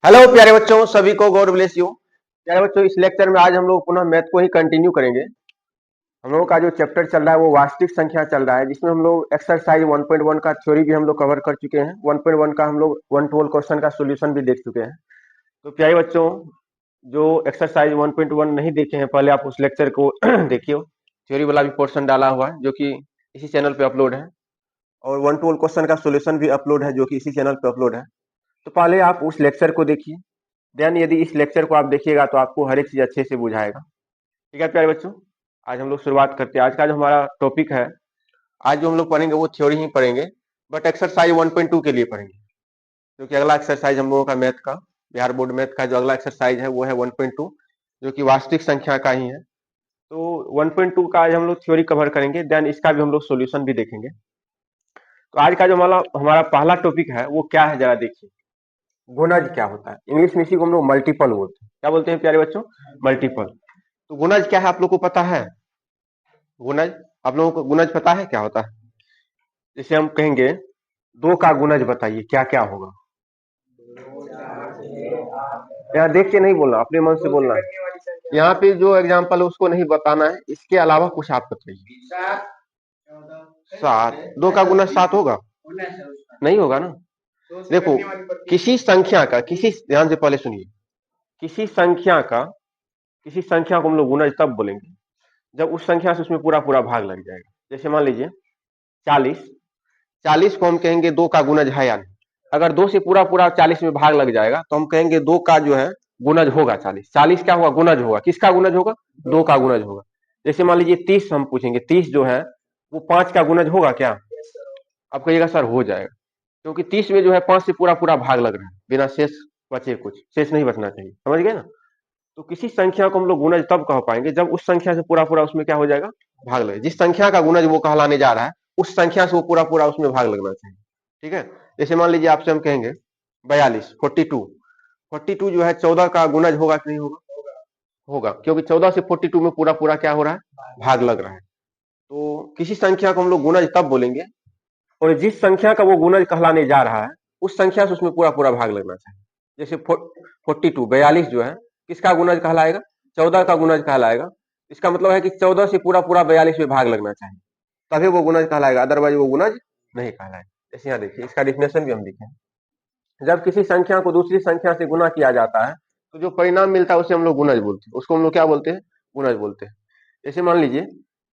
Hello प्यारे बच्चों, सभी को गॉड ब्लेस यू। प्यारे बच्चों, इस लेक्चर में आज हम लोग पुनः मैथ को ही कंटिन्यू करेंगे। हम लोगों का जो चैप्टर चल रहा है वो वास्तविक संख्या चल रहा है, जिसमें हम लोग एक्सरसाइज 1.1 का थ्योरी भी हम लोग कवर कर चुके हैं। 1.1 का हम लोग 112 क्वेश्चन का सोल्यूशन भी देख चुके हैं। तो प्यारे बच्चों, जो एक्सरसाइज 1.1 नहीं देखे हैं, पहले आप उस लेक्चर को देखिए। थ्योरी वाला भी पोर्शन डाला हुआ है जो कि इसी चैनल पे अपलोड है, और 112 क्वेश्चन का सोल्यूशन भी अपलोड है जो कि इसी चैनल पे अपलोड है। तो पहले आप उस लेक्चर को देखिए, देन यदि इस लेक्चर को आप देखिएगा तो आपको हर एक चीज अच्छे से बुझाएगा। ठीक है प्यारे बच्चों, आज हम लोग शुरुआत करते हैं। आज का जो हमारा टॉपिक है, आज जो हम लोग पढ़ेंगे वो थ्योरी ही पढ़ेंगे, बट एक्सरसाइज 1.2 के लिए पढ़ेंगे, क्योंकि अगला एक्सरसाइज हम लोगों का मैथ का, बिहार बोर्ड मैथ का जो अगला एक्सरसाइज है वो है 1.2, जो कि वास्तविक संख्या का ही है। तो 1.2 का आज हम लोग थ्योरी कवर करेंगे, देन इसका भी हम लोग सोल्यूशन भी देखेंगे। तो आज का जो हमारा पहला टॉपिक है वो क्या है, जरा देखिए। गुणज क्या होता है? इंग्लिश में इसी को हम लोग मल्टीपल बोलते हैं। क्या बोलते हैं प्यारे बच्चों? मल्टीपल। तो गुणज क्या है आप लोग को पता है? गुणज, आप लोगों को गुणज पता है क्या होता है? जैसे हम कहेंगे 2 का गुणज बताइए, क्या क्या होगा? यार देख के नहीं बोलना, अपने मन से बोलना है। यहाँ पे जो एग्जाम्पल है उसको नहीं बताना है, इसके अलावा कुछ आप बताइए। 7। 2 का गुणज 7 होगा? नहीं होगा ना। देखो, किसी संख्या का, किसी, ध्यान से पहले सुनिए, किसी संख्या का, किसी संख्या को हम लोग गुणज तब बोलेंगे जब उस संख्या से उसमें पूरा पूरा भाग लग जाएगा। जैसे मान लीजिए 40, 40 को हम कहेंगे 2 का गुणज है या नहीं। अगर 2 से पूरा पूरा 40 में भाग लग जाएगा तो हम कहेंगे 2 का जो है गुणज होगा 40। 40 क्या होगा? गुणज होगा। किसका गुणज होगा? 2 का गुणज होगा। जैसे मान लीजिए 30 हम पूछेंगे, 30 जो है वो 5 का गुणज होगा क्या? आप कहिएगा सर हो जाएगा, क्योंकि 30 में जो है 5 से पूरा पूरा भाग लग रहा है, बिना शेष बचे, कुछ शेष नहीं बचना चाहिए। समझ गए ना? तो किसी संख्या को हम लोग गुणज तब कह पाएंगे जब उस संख्या से पूरा पूरा उसमें क्या हो जाएगा? भाग लगे। जिस संख्या का गुणज वो कहलाने जा रहा है उस संख्या से वो पूरा पूरा उसमें भाग लगना चाहिए। ठीक है? जैसे मान लीजिए आपसे हम कहेंगे 42, 42, 42 जो है 14 का गुणज होगा कि नहीं होगा? होगा, क्योंकि 14 से 42 में पूरा पूरा क्या हो रहा है? भाग लग रहा है। तो किसी संख्या को हम लोग गुणज तब बोलेंगे, और जिस संख्या का वो गुणज कहलाने जा रहा है उस संख्या से उसमें पूरा पूरा भाग लगना चाहिए। जैसे 42, 42 जो है किसका गुणज कहलाएगा? 14 का गुणज कहलाएगा। इसका मतलब है कि 14 से पूरा पूरा 42 में भाग लगना चाहिए, तभी वो गुणज कहलाएगा, अदरवाइज वो गुणज नहीं कहलाएगा। जैसे यहाँ देखिए, इसका डिफिनेशन भी हम लिखे हैं। जब किसी संख्या को दूसरी संख्या से गुना किया जाता है तो जो परिणाम मिलता है उसे हम लोग गुणज बोलते हैं। उसको हम लोग क्या बोलते हैं? गुणज बोलते हैं। जैसे मान लीजिए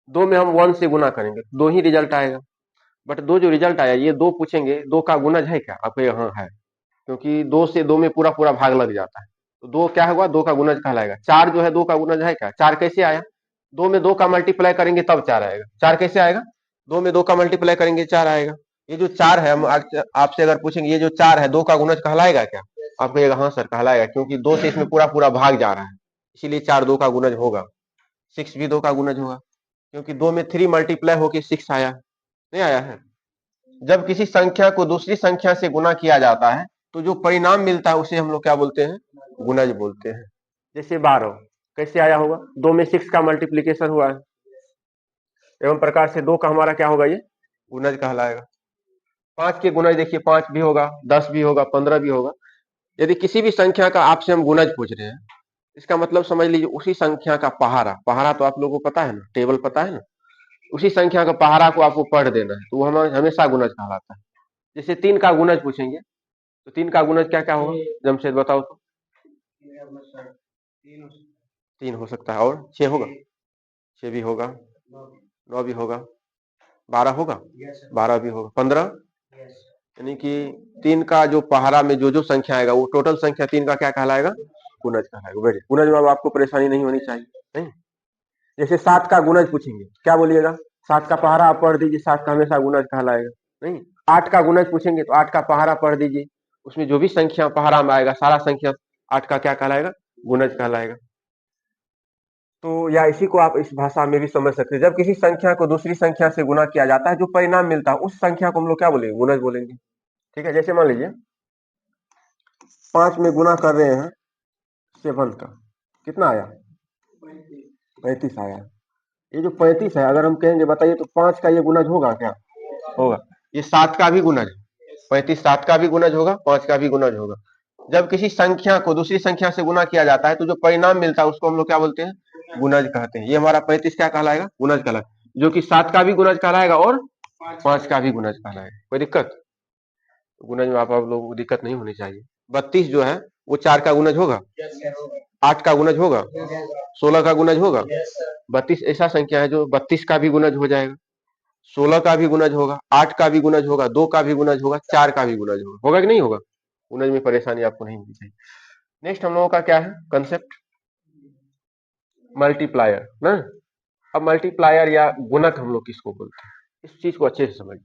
2 में हम 1 से गुना करेंगे, 2 ही रिजल्ट आएगा। बट 2 जो रिजल्ट आया, ये 2 पूछेंगे 2 का गुणज है क्या? आप कहिए हाँ है, क्योंकि 2 से 2 में पूरा पूरा भाग लग जाता है। तो 2 क्या होगा? 2 का गुणज कहलाएगा। 4 जो है 2 का गुणज है क्या? 4 कैसे आया? 2 में 2 का मल्टीप्लाई करेंगे तब 4 आएगा। 4 कैसे आएगा? 2 में 2 का मल्टीप्लाई करेंगे 4 आएगा। ये जो 4 है, हम आपसे अगर पूछेंगे ये जो 4 है 2 का गुणज कहलाएगा क्या? आप कहिएगा हाँ सर कहलाएगा, क्योंकि 2 से इसमें पूरा पूरा भाग जा रहा है, इसीलिए 4 2 का गुणज होगा। 6 भी 2 का गुणज होगा, क्योंकि 2 में 3 मल्टीप्लाई होकर 6 आया, नहीं आया है। जब किसी संख्या को दूसरी संख्या से गुना किया जाता है तो जो परिणाम मिलता है उसे हम लोग क्या बोलते हैं? गुणज बोलते हैं। जैसे 12 कैसे आया होगा? 2 में 6 का मल्टीप्लीकेशन हुआ है, एवं प्रकार से 2 का हमारा क्या होगा? ये गुणज कहलाएगा। 5 के गुणज देखिए, 5 भी होगा, 10 भी होगा, 15 भी होगा। यदि किसी भी संख्या का आपसे हम गुणज पूछ रहे हैं, इसका मतलब समझ लीजिए उसी संख्या का पहाड़ा, पहाड़ा तो आप लोगों को पता है ना, टेबल पता है ना, उसी संख्या का पहाड़ा को आपको पढ़ देना है, तो वो हम हमेशा गुणज कहलाता है। जैसे 3 का गुणज पूछेंगे तो 3 का गुणज क्या क्या होगा? जमशेद बताओ तो। 3 हो सकता है, और 6 होगा? 6 भी होगा, 9 भी होगा, 12 होगा, 12 भी होगा, 15। यानी कि 3 का जो पहाड़ा में जो जो संख्या आएगा वो टोटल संख्या 3 का क्या कहलाएगा? गुणज कहलाएगा। वेरी गुणज में अब आपको परेशानी नहीं होनी चाहिए, नहीं। जैसे 7 का गुणज पूछेंगे, क्या बोलिएगा? 7 का पहाड़ा आप पढ़ दीजिए, 7 का हमेशा गुणज कहलाएगा, नहीं। 8 का गुणज पूछेंगे तो 8 का पहाड़ा पढ़ दीजिए, उसमें जो भी संख्या पहाड़ा में आएगा सारा संख्या 8 का क्या कहलाएगा? गुणज कहलाएगा। तो या इसी को आप इस भाषा में भी समझ सकते हैं, जब किसी संख्या को दूसरी संख्या से गुना किया जाता है जो परिणाम मिलता है उस संख्या को हम लोग क्या बोलेंगे? गुणज बोलेंगे। ठीक है? जैसे मान लीजिए 5 में गुना कर रहे हैं 7 का, कितना आया? 35 आया। ये जो 35 है, अगर हम कहेंगे बताइए तो 5 का ये गुणज होगा क्या? होगा। ये 7 का भी गुणज, 35 7 का भी गुणज होगा, 5 का भी गुणज होगा। जब किसी संख्या को दूसरी संख्या से गुना किया जाता है तो जो परिणाम मिलता है उसको हम लोग क्या बोलते हैं, गुणज कहते हैं। ये हमारा 35 क्या कहलाएगा, गुणज कहलाएगा, जो कि 7 का भी गुणज कहलाएगा और 5 का भी गुणज कहलाएगा। कोई दिक्कत, गुणज में आप लोगों को दिक्कत नहीं होनी चाहिए। 32 जो है वो 4 का गुणज होगा, 8 का गुणज होगा, 16 का गुणज होगा। 32 ऐसा संख्या है जो 32 का भी गुणज हो जाएगा, 16 का भी गुणज होगा, 8 का भी गुणज होगा, 2 का भी गुणज होगा, 4 का भी गुणज होगा। होगा कि नहीं होगा? गुणज में परेशानी आपको नहीं होनी चाहिए। नेक्स्ट हम लोगों का क्या है कंसेप्ट, मल्टीप्लायर ना। अब मल्टीप्लायर या गुणक हम लोग किसको बोलते हैं, इस चीज को अच्छे से समझिए।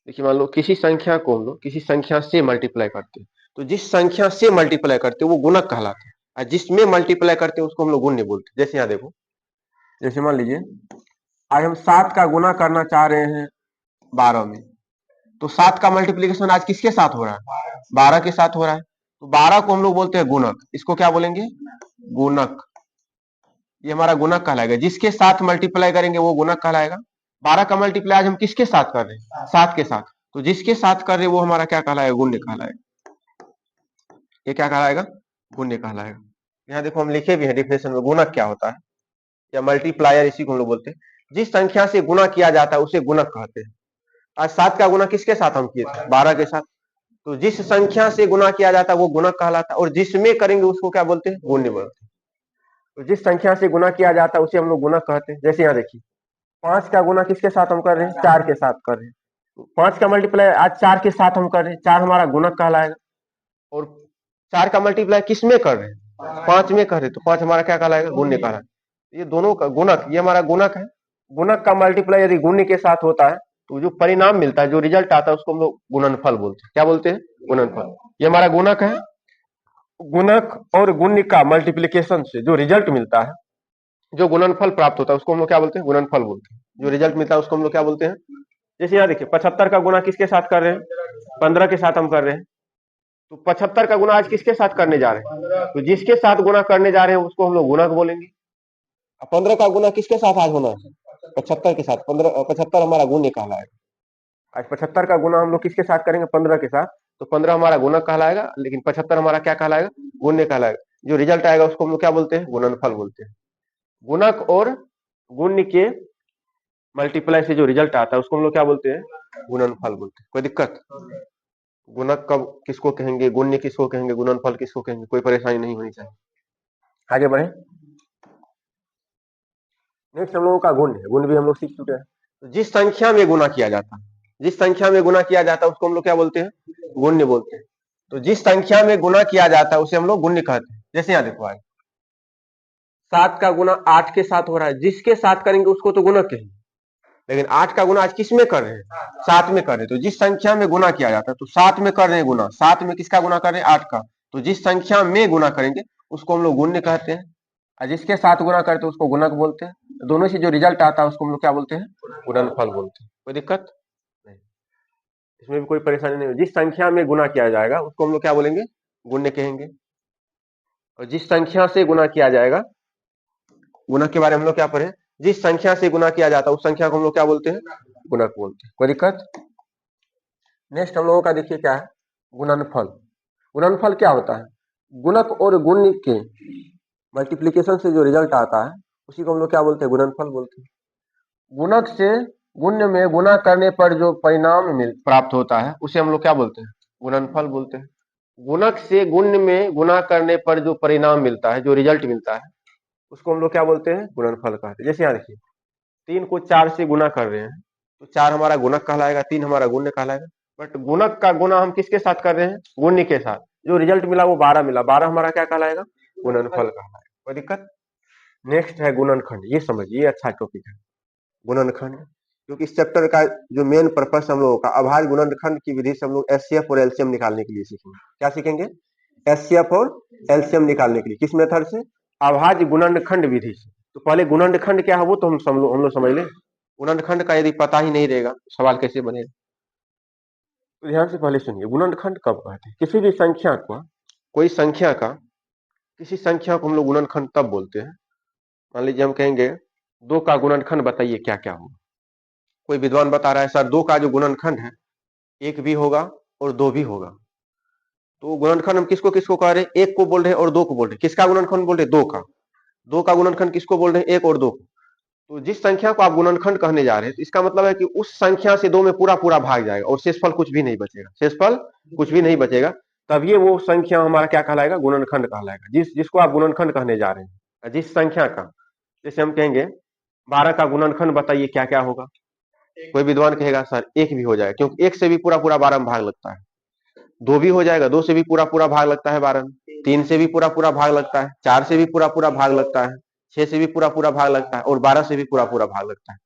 देखिए मान लो किसी संख्या को हम लोग किसी संख्या से मल्टीप्लाई करते हैं, तो जिस संख्या से मल्टीप्लाई करते हैं वो गुणक कहलाता है, और जिसमें मल्टीप्लाई करते हैं उसको हम लोग गुण्य बोलते हैं। जैसे यहाँ देखो, जैसे मान लीजिए आज हम 7 का गुना करना चाह रहे हैं 12 में, तो 7 का मल्टीप्लीकेशन आज किसके साथ हो रहा है, 12 के साथ हो रहा है, तो 12 को हम लोग बोलते हैं गुणक। इसको क्या बोलेंगे, गुणक। ये हमारा गुणक कहलाएगा, जिसके साथ मल्टीप्लाई करेंगे वो गुणक कहलाएगा। 12 का मल्टीप्लाई आज हम किसके साथ कर रहे हैं, 7 के साथ, तो जिसके साथ कर रहे हैं वो हमारा क्या कहलाएगा, गुण्य कहलाएगा। ये क्या कहलाएगा, गुण्य कहलाएगा। यहाँ देखो हम लिखे भी हैं डिफिनेशन में, गुणक क्या होता है या मल्टीप्लायर, इसी को हम लोग बोलते हैं। जिस संख्या से गुणा किया जाता है उसे गुणक कहते हैं। आज 7 का गुणा किसके साथ हम किए थे, 12 के साथ, तो जिस संख्या से गुणा किया जाता है वो गुणक कहलाता है, और जिसमें करेंगे उसको क्या बोलते हैं, गुण्य बोलते हैं। तो जिस संख्या से गुणा किया जाता है उसे हम लोग गुणक कहते हैं। जैसे यहाँ देखिए 5 का गुना किसके साथ हम कर रहे हैं, 4 के साथ कर रहे हैं, तो 5 का मल्टीप्लाई आज 4 के साथ हम कर रहे हैं, 4 हमारा गुणक कहलाएगा। और 4 का मल्टीप्लाई किस में कर रहे हैं, 5 में कर रहे हैं, तो 5 हमारा क्या कहलाएगा, गुण्य कहलाएगा। ये दोनों का गुणक, ये हमारा गुणक है। गुणक का मल्टीप्लाई यदि गुण्य के साथ होता है तो जो परिणाम मिलता है, जो रिजल्ट आता है उसको हम लोग गुणनफल बोलते हैं। क्या बोलते हैं, गुणनफल। ये हमारा गुणक है। गुणक और गुण्य का मल्टीप्लीकेशन से जो रिजल्ट मिलता है, जो गुणनफल प्राप्त होता है उसको हम लोग क्या बोलते हैं, गुणनफल बोलते हैं। जो रिजल्ट मिलता है उसको हम लोग क्या बोलते हैं। जैसे यहाँ देखिए 75 का गुणा किसके साथ कर रहे हैं, 15 के साथ हम कर रहे हैं, तो 75 का गुणा आज किसके साथ करने जा रहे हैं, तो जिसके साथ गुणा करने जा रहे हैं उसको हम लोग गुणक बोलेंगे। 15 का गुणा किसके साथ आज होना है, 75 के साथ। 15 75 हमारा गुण्य कहलाएगा। आज 75 का गुना हम लोग किसके साथ करेंगे, 15 के साथ, तो 15 हमारा गुणक कहलाएगा, लेकिन 75 हमारा क्या कहलाएगा, गुण्य कहलाएगा। जो रिजल्ट आएगा उसको हम लोग क्या बोलते हैं, गुणनफल बोलते हैं। गुणक और गुण्य के मल्टीप्लाई से जो रिजल्ट आता है उसको हम लोग क्या बोलते हैं, गुणनफल बोलते हैं। कोई दिक्कत, गुणक कब किसको कहेंगे, गुण्य किसको कहेंगे, गुणनफल किसको कहेंगे, कोई परेशानी नहीं होनी चाहिए। आगे बढ़े। नेक्स्ट हम लोगों का गुण है, गुण भी हम लोग सीख चुके हैं। तो जिस संख्या में गुना किया जाता है, जिस संख्या में गुना किया जाता है उसको हम लोग क्या बोलते हैं, गुण्य बोलते हैं। तो जिस संख्या में गुना किया जाता है उसे हम लोग गुण्य कहते हैं। जैसे यहाँ देखो आज 7 का गुना 8 के साथ हो रहा है, जिसके साथ करेंगे उसको तो गुणक कहेंगे, लेकिन 8 का गुना आज किस में कर रहे हैं, 7 में कर रहे हैं। तो जिस संख्या में गुना किया जाता है तो 7 में कर रहे हैं गुना, 7 में किसका गुना कर रहे हैं, 8 का, तो जिस संख्या में गुना करेंगे उसको हम लोग गुण्य कहते हैं, और जिसके साथ गुना करते हैं उसको गुणक बोलते हैं। दोनों से जो रिजल्ट आता है उसको हम लोग क्या बोलते हैं, गुणनफल बोलते हैं। कोई दिक्कत नहीं, इसमें भी कोई परेशानी नहीं। जिस संख्या में गुना किया जाएगा उसको हम लोग क्या बोलेंगे, गुण्य कहेंगे, और जिस संख्या से गुना किया जाएगा, गुणक के बारे में हम लोग क्या पढ़े, जिस संख्या से गुना किया जाता है उस संख्या को हम लोग क्या बोलते हैं, गुणक बोलते हैं। कोई दिक्कत। नेक्स्ट हम लोगों का देखिए क्या है, गुणनफल। गुणनफल क्या होता है, गुणक और गुण्य के मल्टीप्लीकेशन से जो रिजल्ट आता है उसी को हम लोग क्या बोलते हैं, गुणनफल बोलते हैं। गुणक से गुण्य में गुना करने पर जो परिणाम प्राप्त होता है उसे हम लोग क्या बोलते हैं, गुणनफल बोलते हैं। गुणक से गुण्य में गुना करने पर जो परिणाम मिलता है, जो रिजल्ट मिलता है उसको हम लोग क्या बोलते हैं, गुणनफल कहते हैं। जैसे यहाँ देखिए 3 को 4 से गुना कर रहे हैं तो 4 हमारा गुणक कहलाएगा, 3 हमारा गुण्य कहलाएगा। बट गुणक का गुना हम किसके साथ कर रहे हैं, गुण्य के साथ, जो रिजल्ट मिला वो 12 मिला, 12 हमारा क्या कहलाएगा, गुणनफल कहलाएगा। कोई दिक्कत। नेक्स्ट है गुणनखंड, ये समझिए, ये अच्छा टॉपिक है गुणनखंड, क्योंकि इस चैप्टर का जो मेन पर्पस हम लोगों का अभाज्य गुणनखंड की विधि से हम लोग एचसीएफ और एलसीएम निकालने के लिए सीखेंगे। क्या सीखेंगे, एचसीएफ और एलसीएम निकालने के लिए। किस मेथड से, अभाज्य गुणनखंड विधि से। तो पहले गुणनखंड क्या है वो तो हम लोग समझ लें। गुणनखंड का यदि पता ही नहीं रहेगा सवाल कैसे बनेगा। तो ध्यान से पहले सुनिए, गुणनखंड कब कहते हैं, किसी भी संख्या का, कोई संख्या का, किसी संख्या को हम लोग गुणनखंड तब बोलते हैं। मान लीजिए हम कहेंगे 2 का गुणनखंड बताइए क्या क्या होगा। कोई विद्वान बता रहा है सर 2 का जो गुणनखंड है 1 भी होगा और 2 भी होगा। तो गुणनखंड हम किसको किसको कह रहे हैं, एक को बोल रहे हैं और दो को बोल रहे हैं। किसका गुणनखंड बोल रहे हैं, दो का गुणनखंड किसको बोल रहे हैं, एक और दो को। तो जिस संख्या को आप गुणनखंड कहने जा रहे हैं, तो इसका मतलब है कि उस संख्या से दो में पूरा पूरा भाग जाएगा और शेषफल कुछ भी नहीं बचेगा, शेषफल कुछ भी नहीं बचेगा। तब ये वो संख्या हमारा क्या कहलाएगा, गुणनखंड कहलाएगा। जिसको आप गुणनखंड कहने जा रहे हैं, जिस संख्या का, जैसे हम कहेंगे 12 का गुणनखंड बताइए क्या क्या होगा। कोई विद्वान कहेगा सर एक भी हो जाएगा, क्योंकि एक से भी पूरा पूरा 12 में भाग लगता है। दो भी हो जाएगा, दो से भी पूरा पूरा भाग लगता है 12 में। तीन से भी पूरा पूरा भाग लगता है, चार से भी पूरा पूरा भाग लगता है, छह से भी पूरा पूरा भाग लगता है और 12 से भी पूरा पूरा भाग लगता है।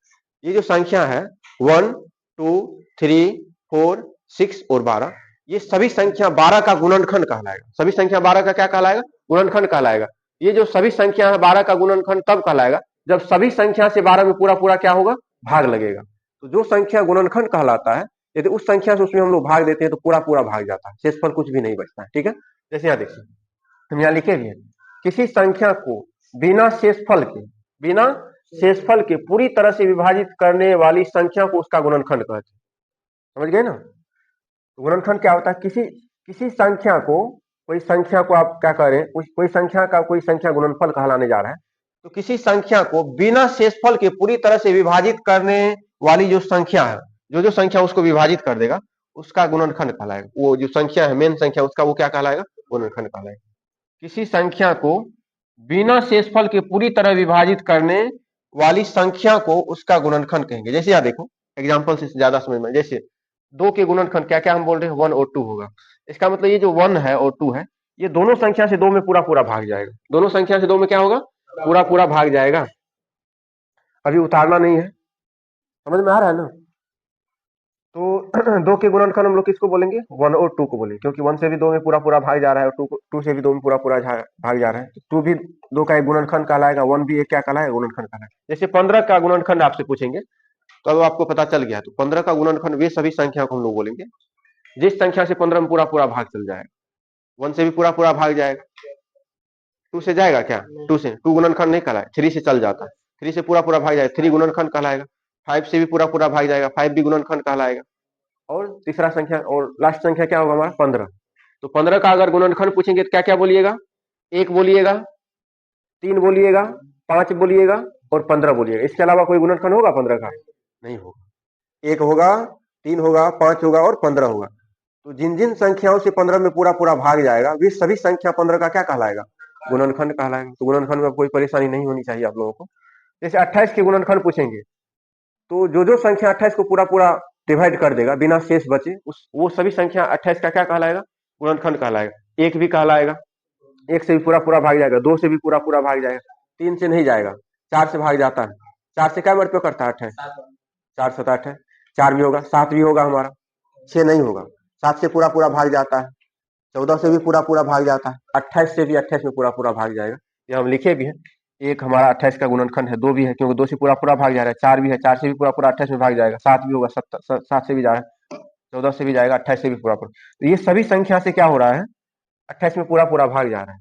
ये जो संख्या है 1, 2, 3, 4, 6 और 12, ये सभी संख्या 12 का गुणनखंड कहलाएगा। सभी संख्या 12 का क्या कहलाएगा, गुणनखंड कहलाएगा। ये जो सभी संख्या है 12 का गुणनखंड तब कहलाएगा जब सभी संख्या से 12 में पूरा पूरा क्या होगा, भाग लगेगा। तो जो संख्या गुणनखंड कहलाता है, यदि उस संख्या से उसमें हम लोग भाग देते हैं तो पूरा पूरा भाग जाता है, शेषफल कुछ भी नहीं बचता है। ठीक है, जैसे यहाँ देखिए हम यहाँ लिखे भी हैं, किसी संख्या को बिना शेषफल के पूरी तरह से विभाजित करने वाली संख्या को उसका गुणनखंड कहते हैं। समझ गए ना। तो गुणनखंड क्या होता है, किसी संख्या को, कोई संख्या को आप क्या कह रहे हैं, कोई संख्या का कोई संख्या गुणनफल कहलाने जा रहा है, तो किसी संख्या को बिना शेषफल के पूरी तरह से विभाजित करने वाली जो संख्या है, जो संख्या उसको विभाजित कर देगा उसका गुणनखंड कहलाएगा। वो जो संख्या है मेन संख्या, उसका वो क्या कहलाएगा, गुणनखंड कहलाएगा। किसी संख्या को बिना शेषफल के पूरी तरह विभाजित करने वाली संख्या को उसका गुणनखंड कहेंगे। जैसे यहाँ देखो एग्जाम्पल से ज्यादा समझ में, जैसे दो के गुणनखंड क्या क्या हम बोल रहे हैं, 1 और 2 होगा। इसका मतलब ये जो 1 है और 2 है, ये दोनों संख्या से दो में पूरा पूरा भाग जाएगा। दोनों संख्या से दो में क्या होगा, पूरा पूरा भाग जाएगा। अभी उतारना नहीं है, समझ में आ रहा है ना। तो दो के गुणनखंड हम लोग किसको बोलेंगे, 1 और 2 को बोलेंगे, क्योंकि 1 से भी दो में पूरा पूरा भाग जा रहा है और 2 से भी दो में पूरा पूरा भाग जा रहा है। 2 भी दो का एक गुणनखंड कहलाएगा, 1 भी एक क्या कहलाएगा, गुणनखंड कहलाएगा। जैसे 15 का गुणनखंड आपसे पूछेंगे तो अब आपको पता चल गया। तो 15 का गुणनखंड वे सभी संख्या को हम लोग बोलेंगे जिस संख्या से 15 में पूरा पूरा भाग चल जाएगा। 1 से भी पूरा पूरा भाग जाएगा, 2 से जाएगा क्या, 2 से 2 गुणनखंड नहीं कहलाएगा, 3 से चल जाता है, 3 से पूरा पूरा भाग जाएगा, 3 गुणनखंड कहलाएगा। 5 से भी पूरा पूरा भाग जाएगा, 5 भी गुणनखंड कहलाएगा। और तीसरा संख्या और लास्ट संख्या क्या होगा हमारा, 15। तो 15 का अगर गुणनखंड पूछेंगे तो क्या क्या बोलिएगा, 1 बोलिएगा, 3 बोलिएगा, 5 बोलिएगा और 15 बोलिएगा। इसके अलावा कोई गुणनखंड होगा 15 का, नहीं होगा। 1 होगा, 3 होगा, 5 होगा और 15 होगा। तो जिन जिन संख्याओं से 15 में पूरा पूरा भाग जाएगा वे सभी संख्या 15 का क्या कहलाएगा, गुणनखंड कहलाएगा। तो गुणनखंड में कोई परेशानी नहीं होनी चाहिए आप लोगों को। जैसे 28 के गुणनखंड पूछेंगे तो जो संख्या 28 को पूरा पूरा डिवाइड कर देगा बिना शेष बचे, वो सभी संख्या 28 का क्या कहलाएगा, गुणनखंड कहलाएगा। 1 भी कहलाएगा, 1 से भी पूरा पूरा भाग जाएगा, 2 से भी पूरा पूरा भाग जाएगा, 3 से नहीं जाएगा, 4 से भाग जाता है। 4 से क्या मल्टीप्लाई करता है, 28, 4 7 28, 4 भी होगा, 7 भी होगा हमारा, 6 नहीं होगा, 7 से पूरा पूरा भाग जाता है, 14 से भी पूरा पूरा भाग जाता है, 28 से भी 28 में पूरा पूरा भाग जाएगा। ये हम लिखे भी है, एक हमारा 28 का गुणनखंड है, 2 भी है क्योंकि 2 से पूरा पूरा भाग जा रहा है, 4 भी है, 4 से भी पूरा पूरा 28 में भाग जाएगा, 7 भी होगा, 7 से भी जा रहा है, 14 से भी जाएगा, 28 से भी पूरा पूरा। तो ये सभी संख्या से क्या हो रहा है, 28 में पूरा पूरा भाग जा रहा है।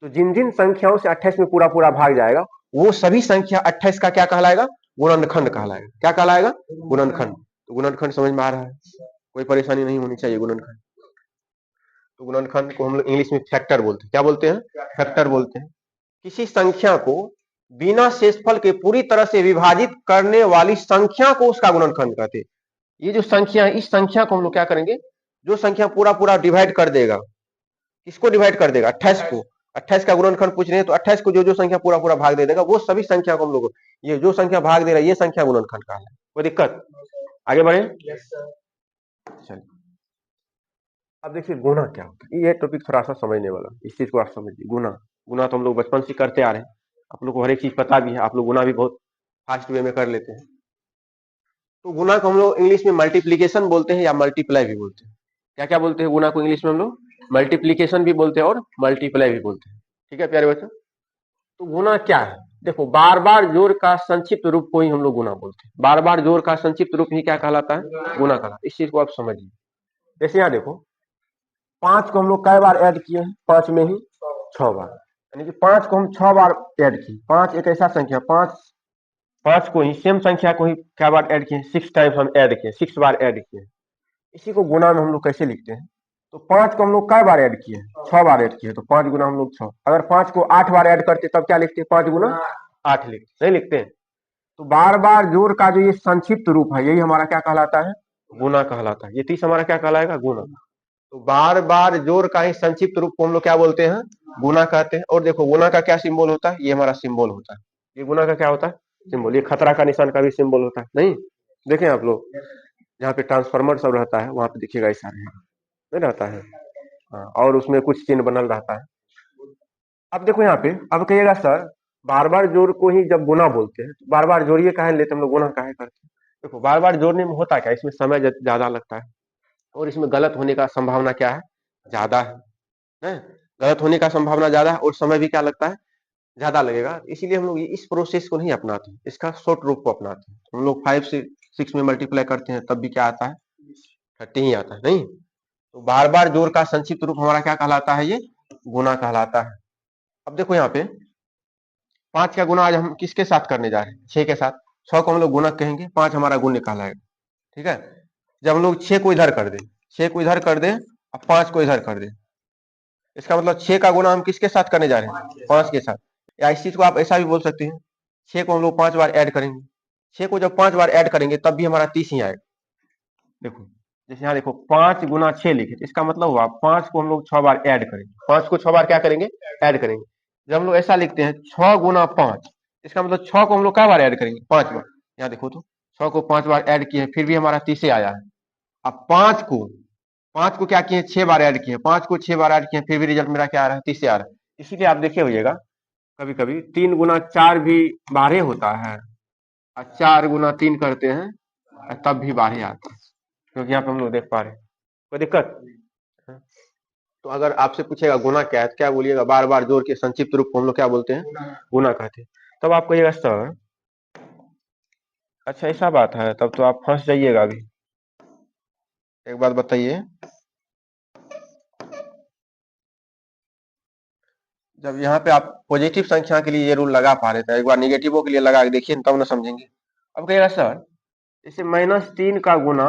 तो जिन जिन संख्याओं से 28 में पूरा पूरा भाग जाएगा वो सभी संख्या 28 का क्या कहलाएगा, गुणनखंड कहलाएगा। क्या कहलाएगा, गुणनखंड। तो गुणनखंड समझ में आ रहा है, कोई परेशानी नहीं होनी चाहिए गुणनखंड। तो गुणनखंड को हम लोग इंग्लिश में फैक्टर बोलते हैं। क्या बोलते हैं, फैक्टर बोलते हैं। किसी संख्या को बिना शेषफल के पूरी तरह से विभाजित करने वाली संख्या को उसका गुणनखंड कहते हैं। ये जो संख्या है, इस संख्या को हम लोग क्या करेंगे, जो संख्या पूरा पूरा डिवाइड कर देगा, किसको डिवाइड कर देगा, 28 को। 28 का गुणनखंड पूछ रहे हैं तो 28 को जो संख्या पूरा पूरा भाग दे देगा वो सभी संख्या को हम लोग, ये जो संख्या भाग दे रहा है ये संख्या गुणनखंड का है। कोई दिक्कत, आगे बढ़े। चलिए अब देखिए गुणा क्या होता है, ये टॉपिक थोड़ा सा समझने वाला, इस चीज को आप समझिए। गुणा तो हम लोग बचपन से करते आ रहे हैं, आप लोग को हर एक चीज पता भी है, आप लोग गुणा भी बहुत फास्ट वे में कर लेते हैं। तो गुणा को हम लोग इंग्लिश में मल्टीप्लीकेशन बोलते हैं या मल्टीप्लाई भी बोलते हैं। क्या क्या बोलते हैं गुणा को इंग्लिश में हम लोग, मल्टीप्लीकेशन भी बोलते हैं और मल्टीप्लाई भी बोलते हैं। ठीक है प्यारे बच्चों। तो गुणा क्या है, देखो बार बार जोड़ का संक्षिप्त रूप को ही हम लोग गुणा बोलते हैं। बार बार जोड़ का संक्षिप्त रूप ही क्या कहलाता है, गुणा कहलाता है। इस चीज को आप समझिए। जैसे यहाँ देखो 5 को हम लोग कई बार ऐड किए हैं, 5 में ही 6 बार, यानी कि 5 को हम 6 बार ऐड किए। 5 एक ऐसा संख्या, 5 को ही, सेम संख्या को ही क्या बार ऐड किए, 6 टाइम्स हम ऐड किए, 6 बार ऐड किए। इसी को गुणा में हम लोग कैसे लिखते हैं, तो 5 को हम लोग कई बार ऐड किए, 6 बार ऐड किए, तो 5 गुना हम लोग 6। अगर 5 को 8 बार ऐड करते तब क्या लिखते? 5 गुना 8 लिखते, नहीं लिखते हैं। तो बार बार जोड़ का जो ये संक्षिप्त रूप है, यही हमारा क्या कहलाता है? गुना कहलाता है। ये 30 हमारा क्या कहलाएगा? गुना। तो बार बार जोड़ का ही संक्षिप्त रूप को हम लोग क्या बोलते हैं? गुना कहते हैं। और देखो गुना का क्या सिंबल होता है? ये हमारा सिंबल होता है। ये गुना का क्या होता है? सिंबल। ये खतरा का निशान का भी सिंबल होता है, नहीं? देखें आप लोग, जहाँ पे ट्रांसफार्मर सब रहता है वहां पे देखिएगा ऐसा नहीं रहता है। हाँ, और उसमें कुछ चिन्ह बनल रहता है। अब देखो यहाँ पे, अब कहिएगा सर बार बार जोड़ को ही जब गुना बोलते हैं तो बार बार जोड़िए काहे लेते हम लोग, गुना काहे करते हैं? देखो बार बार जोड़ने में होता क्या, इसमें समय ज्यादा लगता है और इसमें गलत होने का संभावना क्या है? ज्यादा है। गलत होने का संभावना ज्यादा है और समय भी क्या लगता है? ज्यादा लगेगा। इसीलिए हम लोग इस प्रोसेस को नहीं अपनाते, इसका शॉर्ट रूप को अपनाते हैं। हम लोग 5 से 6 में मल्टीप्लाई करते हैं तब भी क्या आता है? 30 ही आता है, नहीं? तो बार बार जोड़ का संक्षिप्त रूप हमारा क्या कहलाता है? ये गुना कहलाता है। अब देखो यहाँ पे 5 का गुना आज हम किसके साथ करने जा रहे हैं? 6 के साथ। 6 को हम लोग गुणक कहेंगे, 5 हमारा गुण्य कहलाएगा। ठीक है। जब हम लोग 6 को इधर कर दे, 6 को इधर कर दे और 5 को इधर कर दे, इसका मतलब 6 का गुना हम किसके साथ करने जा रहे हैं? 5 के साथ। या इस चीज को आप ऐसा भी बोल सकते हैं, 6 को हम लोग 5 बार ऐड करेंगे। 6 को जब 5 बार ऐड करेंगे तब भी हमारा 30 ही आएगा। देखो जैसे यहाँ देखो 5 गुना 6 लिखे, इसका मतलब हुआ 5 को हम लोग 6 बार ऐड करेंगे। 5 को 6 बार क्या करेंगे? ऐड करेंगे। जब हम लोग ऐसा लिखते हैं 6 गुना 5, इसका मतलब 6 को हम लोग क्या बार ऐड करेंगे? 5 बार। यहाँ देखो तो 6 को 5 बार ऐड किए फिर भी हमारा 30 आया है। अब 5 को क्या किए? 6 बार ऐड किए, 5 को 6 बार ऐड किए फिर भी रिजल्ट मेरा क्या आ रहा है? 30 आ रहा है। इसीलिए आप देखे होइएगा कभी कभी 3 गुना 4 भी 12 होता है और 4 गुना 3 करते हैं तब भी 12 आता है, क्योंकि यहाँ पे हम लोग देख पा रहे हैं। कोई दिक्कत? तो अगर आपसे पूछेगा गुना क्या है तो क्या बोलिएगा? बार बार जोड़ के संक्षिप्त रूप को हम लोग क्या बोलते हैं? गुना कहते हैं। तब आप कहिएगा सर अच्छा ऐसा बात है, तब तो आप फंस जाइएगा अभी। एक बात बताइए, जब यहाँ पे आप पॉजिटिव संख्या के लिए ये रूल लगा पा रहे थे, एक बार निगेटिवों के लिए लगा के देखिए तब ना समझेंगे। अब कहेगा सर जैसे -3 का गुना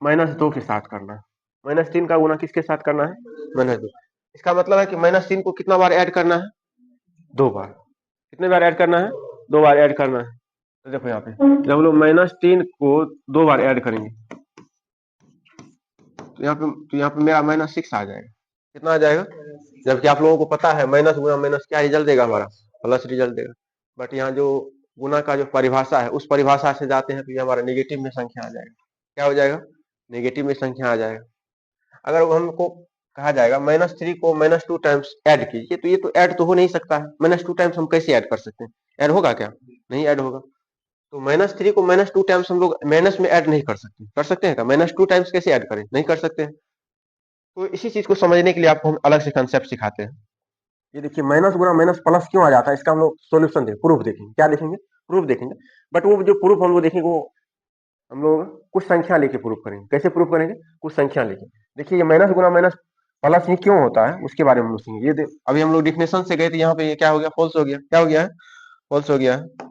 -2 के साथ करना है। -3 का गुना किसके साथ करना है? -2। इसका मतलब है कि -3 को कितना बार ऐड करना है? 2 बार। कितने बार ऐड करना है? 2 बार ऐड करना है। तो देखो यहाँ पे जब हम लोग -3 को 2 बार ऐड करेंगे तो यहाँ पे मेरा -6 आ जाएगा। कितना आ जाएगा? जबकि आप लोगों को पता है माइनस गुना माइनस क्या रिजल्ट देगा? हमारा प्लस रिजल्ट देगा। बट यहाँ जो गुना का जो परिभाषा है उस परिभाषा से जाते हैं तो ये हमारा नेगेटिव में संख्या आ जाएगा। क्या हो जाएगा? नेगेटिव में संख्या आ जाएगा। अगर हमको कहा जाएगा -3 को -2 टाइम्स ऐड कीजिए तो ये तो ऐड तो हो नहीं सकता है। -2 टाइम्स हम कैसे ऐड कर सकते हैं? ऐड होगा क्या? नहीं ऐड होगा। तो -3 को -2 टाइम्स हम लोग माइनस में ऐड नहीं कर सकते। कर सकते हैं क्या? -2 टाइम्स कैसे ऐड करें? नहीं कर सकते हैं। तो इसी चीज को समझने के लिए आपको हम अलग से कंसेप्ट सिखाते हैं। ये देखिए माइनस गुना माइनस प्लस क्यों आ जाता है, इसका हम लोग सोल्यूशन देखेंगे, प्रूफ देखेंगे। क्या देखेंगे? प्रूफ देखेंगे। बट वो जो प्रूफ हम लोग देखेंगे वो हम लोग कुछ संख्या लेके प्रूफ करेंगे। कैसे प्रूफ करेंगे? कुछ संख्या लेके। देखिए ये माइनस गुना माइनस प्लस ही क्यों होता है उसके बारे में हम लोग सीखेंगे। ये अभी हम लोग डिफिनेशन से गए थे, यहाँ पे ये क्या हो गया? फॉल्स हो गया। क्या हो गया है? फॉल्स हो गया है।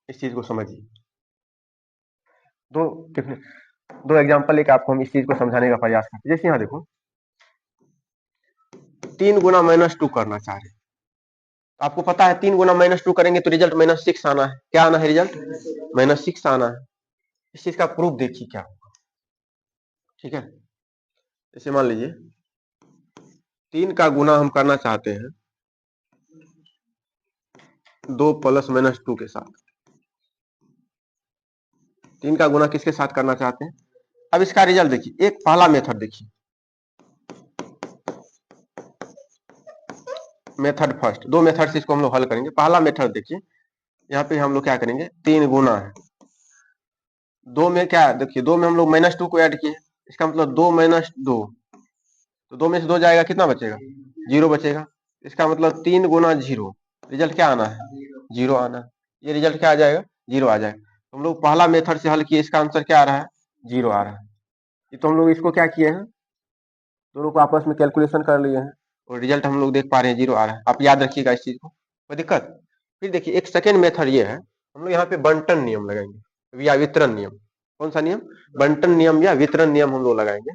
इस चीज को समझिए। दो दो एग्जाम्पल लेके आपको हम इस चीज को समझाने का प्रयास करते हैं। जैसे यहाँ देखो 3 गुना -2 करना चाह रहे हैं। आपको पता है 3 गुना -2 करेंगे तो रिजल्ट -6 आना है। क्या आना है? रिजल्ट -6 आना है। इस चीज का प्रूफ देखिए क्या होगा। ठीक है। जैसे मान लीजिए 3 का गुना हम करना चाहते हैं 2 + -2 के साथ। 3 का गुना किसके साथ करना चाहते हैं? अब इसका रिजल्ट देखिए। एक पहला मेथड देखिए, मेथड फर्स्ट। दो मेथड से इसको हम लोग हल करेंगे। पहला मेथड देखिए, यहाँ पे हम लोग क्या करेंगे? 3 गुना है 2 में, क्या देखिए 2 में हम लोग -2 को ऐड किए, इसका मतलब 2 - 2, तो 2 में से 2 जाएगा, कितना बचेगा? 0 बचेगा। इसका मतलब 3 गुना 0, रिजल्ट क्या आना है? 0 आना है। ये रिजल्ट क्या आ जाएगा? 0 आ जाएगा। हम लोग पहला मेथड से हल किए, इसका आंसर क्या आ रहा है? 0 आ रहा है। ये तो हम लोग इसको क्या किए हैं? दोनों को आपस में कैलकुलेशन कर लिए हैं और रिजल्ट हम लोग देख पा रहे हैं 0 आ रहा है। आप याद रखिएगा इस चीज को, कोई दिक्कत? फिर देखिए एक सेकेंड मेथड ये है, हम लोग यहाँ पे बंटन नियम लगाएंगे या वितरण नियम। कौन सा नियम? बंटन नियम या वितरण नियम हम लोग लगाएंगे।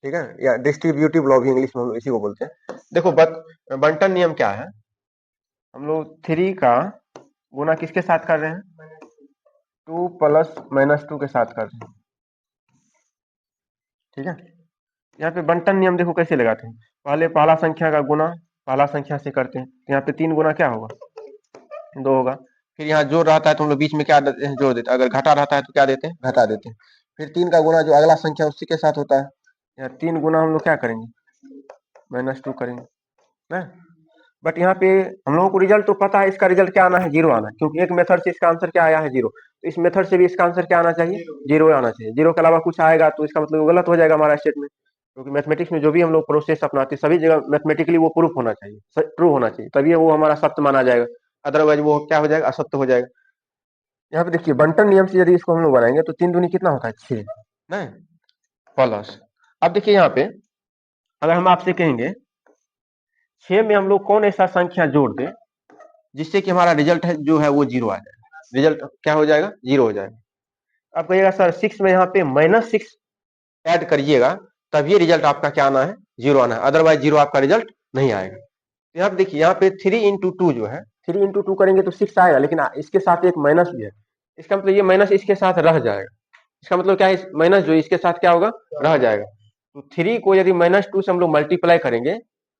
ठीक है, या डिस्ट्रीब्यूटिव लॉ भी इंग्लिश में हम इसी को बोलते हैं। देखो बंटन नियम क्या है, हम लोग 3 का गुना किसके साथ कर रहे हैं, 2 प्लस माइनस 2 के साथ कर रहे हैं। ठीक है, यहाँ पे बंटन नियम देखो कैसे लगाते हैं, पहले पहला संख्या का गुना पहला संख्या से करते हैं, तो यहाँ पे 3 गुना क्या होगा, 2 होगा। फिर यहाँ जोड़ रहता है तो हम लोग बीच में क्या देते हैं, जोड़ देते हैं। अगर घटा रहता है तो क्या देते हैं, घटा देते हैं। फिर 3 का गुना जो अगला संख्या उसी के साथ होता है, यहाँ 3 गुना हम लोग क्या करेंगे, -2 करेंगे ना। बट यहाँ पे हम लोगों को रिजल्ट तो पता है, इसका रिजल्ट क्या आना है, 0 आना है, क्योंकि एक मेथड से इसका आंसर क्या आया है, 0। तो इस मेथड से भी इसका आंसर क्या आना चाहिए, 0 आना चाहिए। 0 के अलावा कुछ आएगा तो इसका मतलब गलत हो जाएगा हमारा स्टेटमेंट, क्योंकि मैथमेटिक्स में जो भी हम लोग प्रोसेस अपनाते हैं सभी जगह मैथमेटिकली वो प्रूफ होना चाहिए, ट्रू होना चाहिए, तभी वो हमारा सत्य माना जाएगा, अदरवाइज वो क्या हो जाएगा, असत्य हो जाएगा। यहाँ पे देखिए बंटन नियम से यदि इसको हम लोग बनाएंगे तो 3 दूनी कितना होता है, 6 नहीं प्लस। अब देखिए यहाँ पे अगर हम आपसे कहेंगे 6 में हम लोग कौन ऐसा संख्या जोड़ दें जिससे कि हमारा रिजल्ट है जो है वो 0 आ जाएगा, रिजल्ट क्या हो जाएगा, 0 हो जाएगा। आप कहिएगा सर 6 में यहाँ पे -6 ऐड करिएगा तब ये रिजल्ट आपका क्या आना है, 0 आना है, अदरवाइज 0 आपका रिजल्ट नहीं आएगा। यहाँ पे देखिए, यहाँ पे 3 into 2 जो है, 3 into 2 करेंगे तो 6 आएगा, लेकिन इसके साथ एक माइनस भी है, इसका मतलब ये माइनस इसके साथ रह जाएगा। इसका मतलब क्या है, माइनस जो इसके साथ क्या होगा, रह जाएगा। तो 3 को यदि -2 से हम लोग मल्टीप्लाई करेंगे,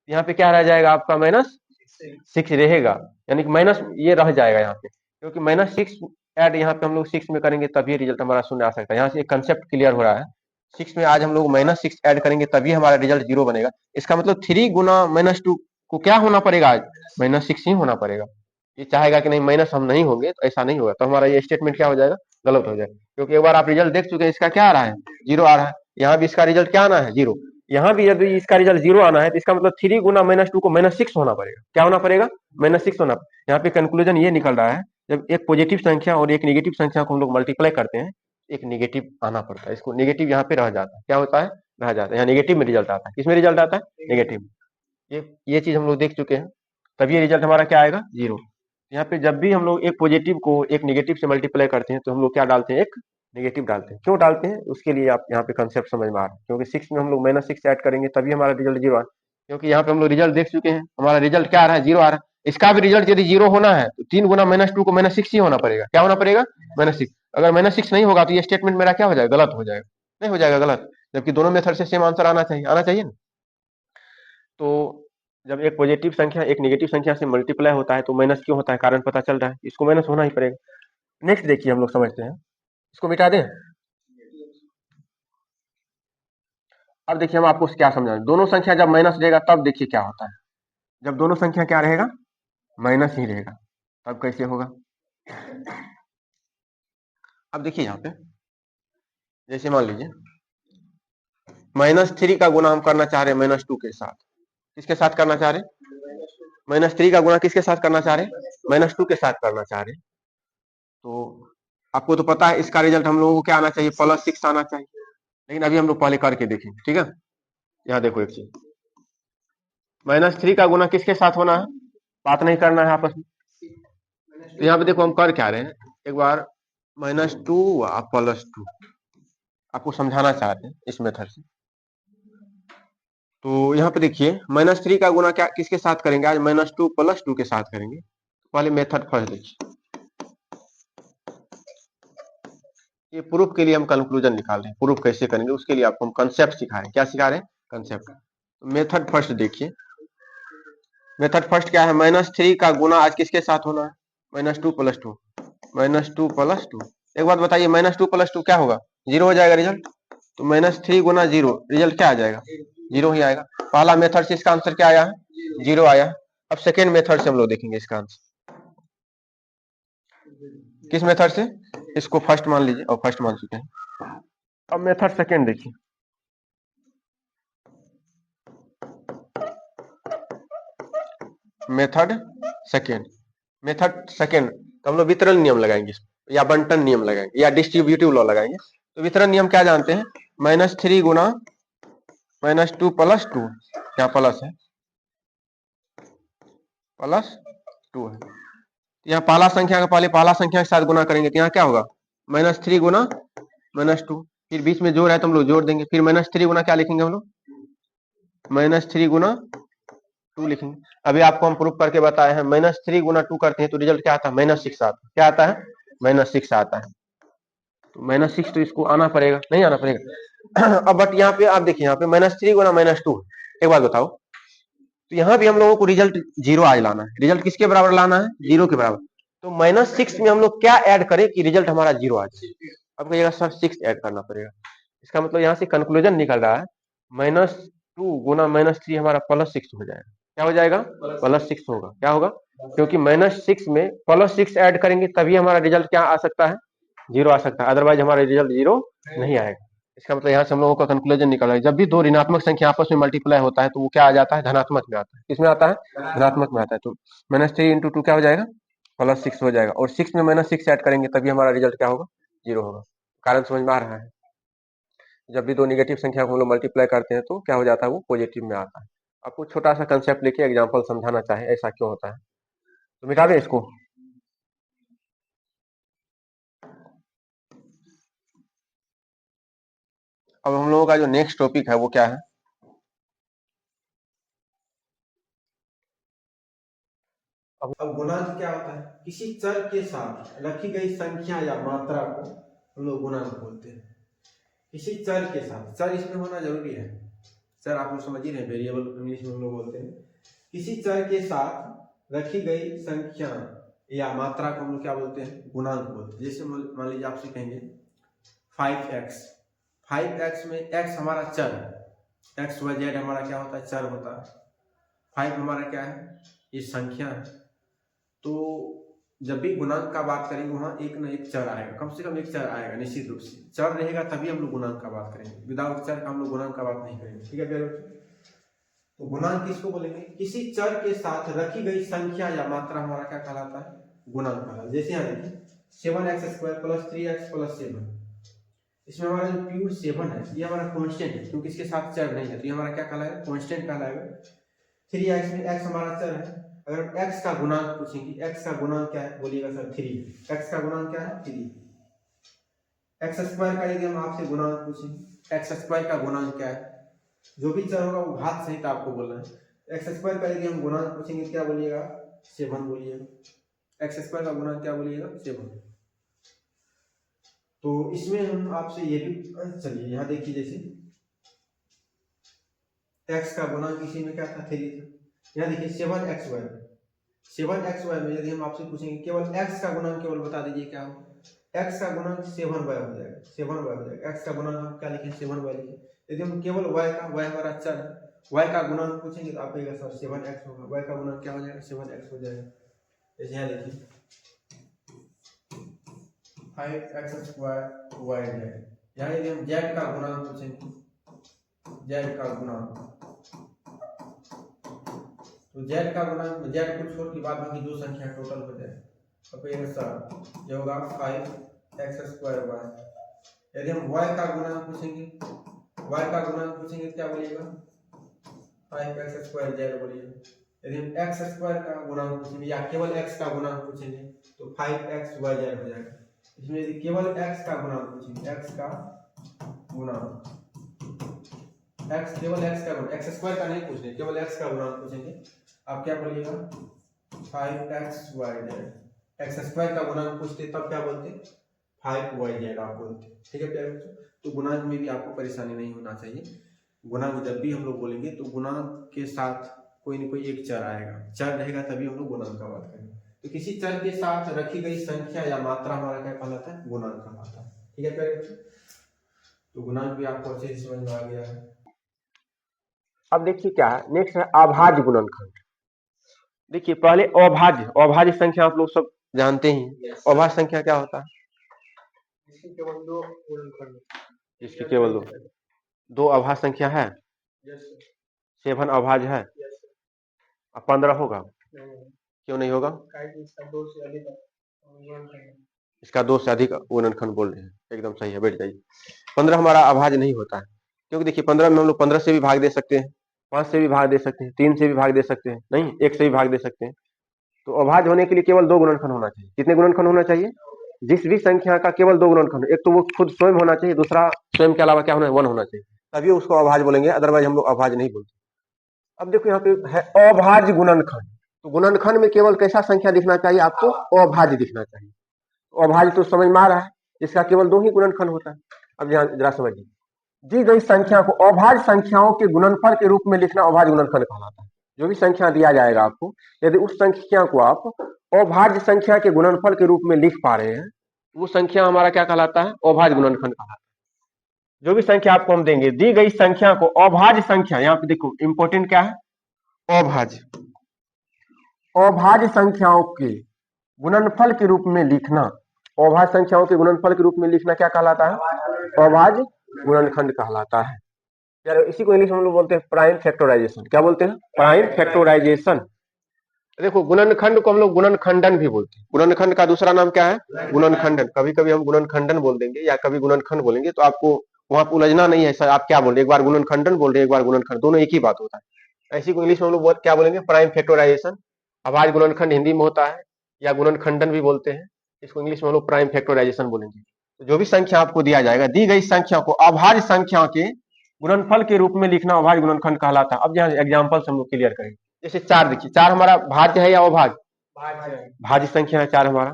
यहाँ पे क्या रह जाएगा आपका, -6 रहेगा, यानी कि माइनस ये रह जाएगा यहाँ पे, क्योंकि -6 ऐड यहाँ पे हम लोग 6 में करेंगे तभी रिजल्ट हमारा शून्य आ सकता है। यहाँ से एक कंसेप्ट क्लियर हो रहा है, 6 में आज हम लोग -6 ऐड करेंगे तभी हमारा रिजल्ट 0 बनेगा। इसका मतलब 3 गुना -2 को क्या होना पड़ेगा, आज -6 ही होना पड़ेगा। ये चाहेगा कि नहीं माइनस हम नहीं होंगे, तो ऐसा नहीं होगा, तो हमारा ये स्टेटमेंट क्या हो जाएगा, गलत हो जाएगा, क्योंकि एक बार आप रिजल्ट देख चुके हैं, इसका क्या आ रहा है, 0 आ रहा है। यहाँ भी इसका रिजल्ट क्या आना है, 0। यहाँ भी यदि इसका रिजल्ट 0 आना है तो इसका मतलब 3 गुना -2 को -6 होना पड़ेगा, क्या होना पड़ेगा, -6 होना। यहाँ पे कंक्लूजन ये निकल रहा है, जब एक पॉजिटिव संख्या और एक नेगेटिव संख्या को हम लोग मल्टीप्लाई करते हैं, एक नेगेटिव आना पड़ता है, इसको नेगेटिव यहाँ पे रह जाता है, क्या होता है, रह जाता है। यहाँ नेगेटिव में रिजल्ट आता है, किसमें रिजल्ट आता है, नेगेटिव। ये चीज हम लोग देख चुके हैं, तभी ये रिजल्ट हमारा क्या आएगा, 0। यहाँ पे जब भी हम लोग एक पॉजिटिव को एक नेगेटिव से मल्टीप्लाई करते हैं तो हम लोग क्या डालते हैं, एक नेगेटिव डालते हैं। क्यों डालते हैं, उसके लिए आप यहाँ पे कंसेप्ट समझ में आ रहा है, क्योंकि 6 में हम लोग -6 ऐड करेंगे तभी हमारा रिजल्ट 0 आ, क्योंकि यहाँ पे हम लोग रिजल्ट देख चुके हैं, हमारा रिजल्ट क्या आ रहा है, 0 आ रहा है। इसका भी रिजल्ट यदि 0 होना है तो 3 गुना -2 को -6 ही होना पड़ेगा, क्या होना पड़ेगा, -6। अगर -6 नहीं होगा तो ये स्टेटमेंट मेरा क्या हो जाएगा, गलत हो जाएगा, नहीं हो जाएगा गलत, जबकि दोनों मेथड से सेम आंसर आना चाहिए, आना चाहिए ना। तो जब एक पॉजिटिव संख्या एक नेगेटिव संख्या से मल्टीप्लाई होता है तो माइनस क्यों होता है, कारण पता चल रहा है, इसको माइनस होना ही पड़ेगा। नेक्स्ट देखिए हम लोग समझते हैं, इसको मिटा दें। अब देखिए हम आपको क्या समझाएं, दोनों संख्या जब माइनस रहेगा तब देखिए क्या होता है, जब दोनों संख्या क्या रहेगा, माइनस ही रहेगा, तब कैसे होगा। अब देखिए यहाँ पे जैसे मान लीजिए -3 का गुना हम करना चाह रहे हैं -2 के साथ, किसके साथ करना चाह रहे हैं, -3 का गुना किसके साथ करना चाह रहे हैं, -2 के साथ करना चाह रहे हैं। तो आपको तो पता है इसका रिजल्ट हम लोगों को क्या आना चाहिए, +6 आना चाहिए, लेकिन अभी हम लोग पहले करके देखेंगे, ठीक है। यहाँ देखो एक चीज, -3 का गुना किसके साथ होना है, बात नहीं करना है आपस में। तो यहाँ पे देखो हम कर क्या रहे हैं, एक बार -2 +2 आपको समझाना चाहते हैं इस मेथड से। तो यहाँ पे देखिए -3 का गुना क्या किसके साथ करेंगे, आज -2 +2 के साथ करेंगे। पहले मेथड फर्स्ट देखिए, ये प्रूफ के लिए हम कंक्लूजन निकाल रहे हैं, प्रूफ कैसे करेंगे उसके लिए आपको हम कंसेप्ट सिखा रहे हैं। क्या सिखा रहे हैं, कंसेप्ट। मेथड फर्स्ट देखिए, मेथड फर्स्ट क्या है, -3 का गुना आज किसके साथ होना है, -2 +2, -2 +2। एक बात बताइए -2 +2 क्या होगा, 0 हो जाएगा रिजल्ट। तो -3 गुना 0 रिजल्ट क्या आ जाएगा, 0 ही आएगा। पहला मेथड से इसका आंसर क्या आया है, 0 आया। अब सेकेंड मेथड से हम लोग देखेंगे इसका आंसर, किस मेथड से, इसको फर्स्ट मान लीजिए और फर्स्ट मान चुके हैं। अब मेथड सेकेंड देखिए, मेथड सेकेंड, मेथड सेकेंड तो हम लोग वितरण नियम लगाएंगे या बंटन नियम लगाएंगे या डिस्ट्रीब्यूटिव लॉ लगाएंगे। तो वितरण नियम क्या जानते हैं, -3 गुना -2 +2, क्या प्लस है, +2 है। यहाँ पहला संख्या का पहले पहला संख्या के साथ गुना करेंगे तो यहाँ क्या होगा, -3 गुना -2। फिर बीच में जोड़ है तो हम लोग जोड़ देंगे, फिर -3 गुना क्या लिखेंगे हम लोग, -3 गुना 2 लिखेंगे। अभी आपको हम प्रूफ करके बताए हैं, -3 गुना 2 करते हैं तो रिजल्ट क्या आता है, -6 आता है। क्या आता है, -6 आता है। तो -6 तो इसको आना पड़ेगा, नहीं आना पड़ेगा। अब बट यहाँ पे आप देखिए, यहाँ पे -3 गुना -2, एक बात बताओ, तो यहाँ भी हम लोगों को रिजल्ट 0 आज लाना है। रिजल्ट किसके बराबर लाना है, 0 के बराबर। तो -6 में हम लोग क्या ऐड करें कि रिजल्ट हमारा 0 आ जाए। अब कहिएगा सर 6 ऐड करना पड़ेगा। इसका मतलब यहाँ से कंक्लूजन निकल रहा है, -2 गुना -3 हमारा +6 हो जाएगा। क्या हो जाएगा, +6 होगा। क्या होगा, क्योंकि -6 में +6 ऐड करेंगे तभी हमारा रिजल्ट क्या आ सकता है, 0 आ सकता है, अदरवाइज हमारा रिजल्ट 0 नहीं आएगा। इसका मतलब यहाँ से हम लोगों का कंक्लूजन निकल रहा है, जब भी दो ऋणात्मक संख्या आपस में मल्टीप्लाई होता है तो वो क्या आ जाता है, धनात्मक में आता है। किसमें आता है, धनात्मक में आता है। तो -3 × 2 क्या हो जाएगा, +6 हो जाएगा, और 6 में -6 ऐड करेंगे तभी हमारा रिजल्ट क्या होगा, 0 होगा। कारण समझ में आ रहा है, जब भी दो निगेटिव संख्या को हम लोग मल्टीप्लाई करते हैं तो क्या हो जाता है, वो पॉजिटिव में आता है। आपको छोटा सा कंसेप्ट लेके एग्जांपल समझाना चाहे ऐसा क्यों होता है, तो मिटा दें इसको। अब हम लोगों का जो नेक्स्ट टॉपिक है वो क्या है, अब गुणांक क्या होता है, किसी चर के साथ रखी गई संख्या या मात्रा को हम लोग गुणांक बोलते हैं। किसी चर के साथ, चर इसमें होना जरूरी है, चर आप लोग समझ ही रहे, वेरिएबल इंग्लिश में हम लोग बोलते हैं। किसी चर के साथ रखी गई संख्या या मात्रा को हम लोग क्या बोलते हैं, गुणांक बोलते हैं। जैसे मान लीजिए आपसे कहेंगे 5x, 5x में x हमारा चर है, x y z हमारा क्या होता है, चर होता है। 5 हमारा क्या है, ये संख्या है। तो जब भी गुणांक का बात करेंगे वहां एक न एक चर आएगा, कम से कम एक चर आएगा, निश्चित रूप से चर रहेगा तभी हम लोग गुणांक का बात करेंगे, विदाउट चर का हम लोग गुणांक का बात नहीं करेंगे। ठीक है प्यारे बच्चों, तो गुणांक किसको बोलेंगे, किसी चर के साथ रखी गई संख्या या मात्रा हमारा क्या कहलाता है, गुणांक कहलाता है। जैसे यहाँ देखिए 7x² + 3x + 7, इसमें हमारा जो प्योर 7 है ये हमारा कांस्टेंट है, क्योंकि इसके साथ चर नहीं है तो ये हमारा क्या कहलाएगा, कांस्टेंट कहलाएगा। 3x में x हमारा चर है, अगर x का गुणांक पूछेंगे, x का गुणांक क्या है, बोलिएगा सर 3। x का गुणांक क्या है, 3। x² का यदि हम आपसे गुणांक पूछेंगे, x² का गुणांक क्या है, जो भी चर होगा वो घात सहित आपको बोलना है। x² का यदि हम गुणांक पूछेंगे क्या बोलिएगा, 7 बोलिएगा। x² का गुणांक क्या बोलिएगा, 7। तो इसमें हम आपसे ये भी, चलिए यहाँ देखिए, जैसे x का गुणांक इसी में क्या था, 3 था। यहाँ देखिए 7xy, 7xy में यदि हम आपसे पूछेंगे केवल x का गुणांक केवल बता दीजिए क्या हो, x का गुणांक 7y हो जाएगा, 7y हो जाएगा। x का गुणांक हम क्या लिखें, 7y लिखें। यदि हम केवल y का, y हमारा चर है, y का गुणांक पूछेंगे तो आप कहिएगा सर 7x होगा, y का गुणांक क्या हो जाएगा, 7x हो जाएगा। जैसे यहाँ देखिए 5x² y z, यहाँ यदि हम z का गुणांक पूछेंगे, z का गुणांक, तो z का गुणांक, z को छोड़ के बाद बाकी दो संख्या टोटल हो जाए, तो ये सर ये होगा 5x² y। यदि हम y का गुणांक पूछेंगे, y का गुणांक पूछेंगे क्या बोलिएगा, 5x² z बोलिएगा। यदि हम x² का गुणांक पूछेंगे या केवल x का गुणांक पूछेंगे तो 5xy z हो जाएगा। इसमें यदि केवल x का गुणांक पूछेंगे, x का गुणांक, x केवल x का गुणांक, x² का नहीं पूछेंगे, केवल x का गुणांक पूछेंगे, आप क्या बोलिएगा, 5xy z। x² का गुणांक पूछते तब क्या बोलते, 5yz आप बोलते। ठीक है प्यारे बच्चों, तो गुणांक में भी आपको परेशानी नहीं होना चाहिए। गुणांक जब भी हम लोग बोलेंगे तो गुणांक के साथ कोई न कोई एक चर आएगा, चर रहेगा तभी हम लोग गुणांक का बात करेंगे। तो किसी चर के साथ रखी गई संख्या या मात्रा हमारा क्या कहलाता है, गुणांक कहलाता है। ठीक है प्यारे बच्चों, तो गुणांक भी आपको अच्छे से समझ में आ गया है। अब देखिए क्या है, नेक्स्ट है अभाज्य गुणनखंड। देखिए पहले अभाज्य, अभाज्य संख्या आप लोग सब जानते ही, अभाज्य संख्या क्या होता है, इसकी केवल दो गुणनखंड, इसकी केवल दो अभाज्य संख्या है, 7 अभाज्य है, अब 15 होगा, क्यों नहीं होगा, इसका 2 से अधिक गुणनखंड बोल रहे हैं, एकदम सही है, बैठ जाइए। 15 हमारा अभाज्य नहीं होता है, क्योंकि देखिए 15 में हम लोग 15 से भी भाग दे सकते हैं, 5 से भी भाग दे सकते हैं, 3 से भी भाग दे सकते हैं, नहीं 1 से भी भाग दे सकते हैं। तो अभाज्य होने के लिए केवल 2 गुणनखंड होना चाहिए। कितने गुणनखंड होना चाहिए, जिस भी संख्या का केवल 2 गुणनखंड, एक तो वो खुद स्वयं होना चाहिए, दूसरा स्वयं के अलावा क्या होना है, 1 होना चाहिए, तभी उसको अभाज्य बोलेंगे, अदरवाइज हम लोग अभाज्य नहीं बोलते। अब देखो यहाँ पे है अभाज्य गुणनखंड, तो गुणनखंड में केवल कैसा संख्या दिखना चाहिए आपको, अभाज्य दिखना चाहिए। अभाज्य तो समझ में आ रहा है, इसका केवल 2 ही गुणनखंड होता है। अब यहाँ जरा समझिए, दी गई संख्या को अभाज्य संख्याओं के गुणनफल के रूप में लिखना अभाज्य गुणनखंड कहलाता है। जो भी संख्या दिया जाएगा आपको, यदि उस संख्या को आप अभाज्य संख्या के गुणनफल के रूप में लिख पा रहे हैं, वो संख्या हमारा क्या कहलाता है, अभाज्य गुणनखंड कहलाता है। जो भी संख्या आपको हम देंगे, दी गई संख्या को अभाज्य संख्या, यहाँ पे देखो इंपॉर्टेंट क्या है, अभाज्य, अभाज्य संख्याओं के गुणनफल के रूप में लिखना, अभाज्य संख्याओं के गुणनफल के रूप में लिखना क्या कहलाता है, अभाज्य गुणनखंड कहलाता है। यार इसी को इंग्लिश में हम लोग बोलते हैं प्राइम फैक्टराइजेशन। क्या बोलते हैं, प्राइम फैक्टराइजेशन। देखो गुणनखंड को हम लोग गुणनखंडन भी बोलते हैं। गुणनखंड का दूसरा नाम क्या है, गुणनखंडन। कभी कभी हम गुणनखंडन बोल देंगे या कभी गुणनखंड बोलेंगे, तो आपको वहां पर उलझना नहीं है सर, आप क्या बोल रहे, एक बार गुणनखंडन बोल रहे, एक बार गुणनखंड, दोनों एक ही बात होता है। ऐसी को इंग्लिश में हम लोग क्या बोलेंगे, प्राइम फैक्टराइजेशन। अभाज्य गुणनखंड हिंदी में होता है, या गुणनखंडन भी बोलते हैं, इसको इंग्लिश में हम लोग प्राइम फैक्टराइजेशन बोलेंगे। तो जो भी संख्या आपको दिया जाएगा, दी गई संख्या को अभाज्य संख्या के गुणनफल के रूप में लिखना अभाज्य गुणनखंड कहलाता है। अब यहाँ एग्जांपल से हम लोग क्लियर करेंगे। जैसे 4 देखिए, 4 हमारा भाज्य है या अभाज्य, भाज्य संख्या है 4 हमारा।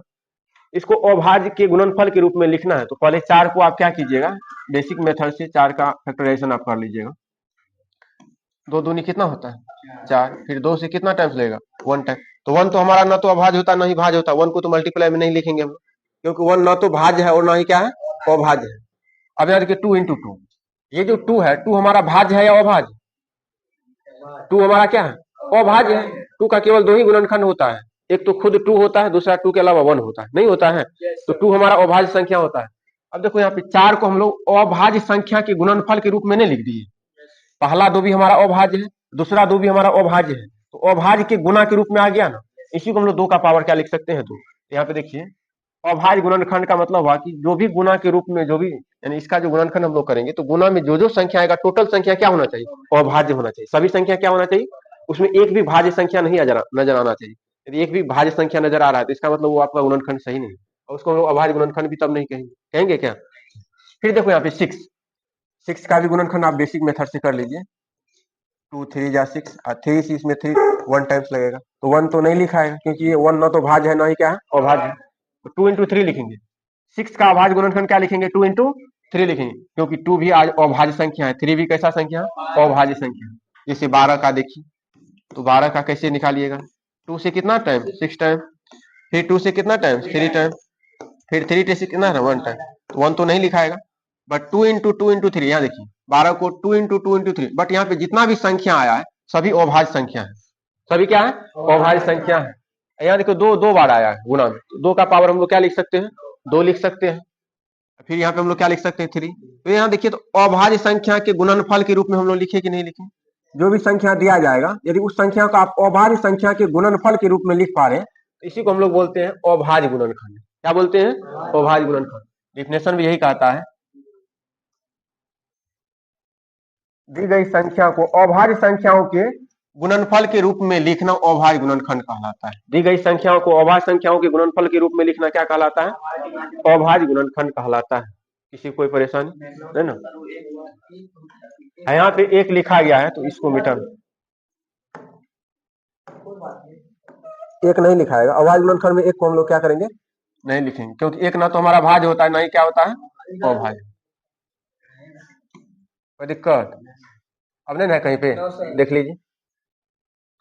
इसको अभाज्य के गुणनफल के रूप में लिखना है, तो पहले 4 को आप क्या कीजिएगा, बेसिक मेथड से 4 का फैक्टराइजेशन आप कर लीजिएगा। 2 दूनी कितना होता है 4, फिर 2 से कितना टाइम्स लगेगा 1 टाइम। तो 1 तो हमारा ना तो अभाज्य होता ना ही भाज्य होता, 1 को तो मल्टीप्लाई में नहीं लिखेंगे हम, क्योंकि 1 ना तो भाज्य है और ना ही क्या है, अभाज्य है। अब यहाँ देखिए 2 इंटू 2, ये जो 2 है, 2 हमारा भाज्य है या अभाज्य, 2 हमारा क्या है, अभाज्य है। 2 का केवल 2 ही गुणनखंड होता है, एक तो खुद 2 होता है, दूसरा 2 के अलावा 1 होता है, नहीं होता है, तो 2 हमारा अभाज्य संख्या होता है। अब देखो यहाँ पे 4 को हम लोग अभाज्य संख्या के गुणनफल के रूप में नहीं लिख दिए, पहला 2 भी हमारा अभाज्य है, दूसरा 2 भी हमारा अभाज्य है, तो अभाज्य के गुना के रूप में आ गया ना, इसी को हम लोग 2 का पावर क्या लिख सकते हैं, 2। यहाँ पे देखिए अभाज्य गुणनखंड का मतलब हुआ कि जो भी गुना के रूप में, जो भी यानी इसका जो गुणनखंड हम लोग करेंगे, तो गुना में जो जो संख्या आएगा, टोटल संख्या क्या होना चाहिए, अभाज्य होना चाहिए। सभी संख्या क्या होना चाहिए, उसमें एक भी भाज्य संख्या नहीं नजर आना चाहिए। यदि एक भी भाज्य संख्या नजर आ रहा है, तो इसका मतलब वो आपका गुणनखंड सही नहीं है, और उसको हम लोग अभाज्य गुणनखंड भी तब नहीं कहेंगे क्या। फिर देखो यहाँ पे 6 का भी गुणनखंड आप बेसिक मेथड से कर लीजिए। 2 3 जा 6, 3 से इसमें 3 1 टाइम्स लगेगा, तो 1 तो नहीं लिखा है, क्योंकि ये 1 ना तो भाज्य है ना ही क्या है, अभाज्य है। तो 2 इंटू 3 लिखेंगे। 6 का अभाज्य गुणनखंड क्या लिखेंगे, 2 इंटू 3 लिखेंगे, क्योंकि 2 भी आज अभाज्य संख्या है, 3 भी कैसा संख्या है, अभाज्य संख्या है। जैसे 12 का देखिए, तो 12 का कैसे निकालिएगा, 2 से कितना टाइम 6 टाइम, फिर 2 से कितना टाइम 3 टाइम, फिर 3 से कितना है 1 टाइम, तो 1 तो नहीं लिखाएगा, बट 2 इंटू 3, यहाँ देखिए 12 को 2 इंटू 3, बट यहाँ पे जितना भी संख्या आया है सभी अभाज्य संख्या है, सभी क्या है, अभाज्य संख्या है। यहाँ देखो 2 बार आया है गुणा में, तो 2 का पावर हम लोग क्या लिख सकते हैं, 2 लिख सकते हैं। फिर यहाँ पे हम लोग क्या लिख सकते हैं 3। तो यहाँ देखिए, तो अभाज्य संख्या के गुणनफल के रूप में हम लोग लिखे कि नहीं लिखे, जो भी संख्या दिया जाएगा, यदि उस संख्या को आप अभाज्य संख्या के गुणनफल के रूप में लिख पा रहे हैं, तो इसी को हम लोग बोलते हैं अभाज्य गुणनखंड। क्या बोलते हैं, अभाज्य गुणनखंड। डिफिनेशन भी यही कहता है, दी गई संख्या को अभाज्य संख्याओं के गुणनफल के रूप में लिखना अभाज्य गुणनखंड कहलाता है। दी गई संख्याओं को अभाज्य संख्याओं के गुणनफल के रूप में लिखना क्या कहलाता है, अभाज्य गुणनखंड कहलाता है। किसी को कोई परेशानी है ना, यहाँ पे 1 लिखा गया है, तो इसको मिटा, 1 नहीं लिखाएगा, अभाज्य गुणनखंड में 1 को हम लोग क्या करेंगे, नहीं लिखेंगे, क्योंकि 1 ना तो हमारा भाज्य होता है, ना ही क्या होता है, अभाज्य। कोई दिक्कत अब नहीं है कहीं पे, देख लीजिए।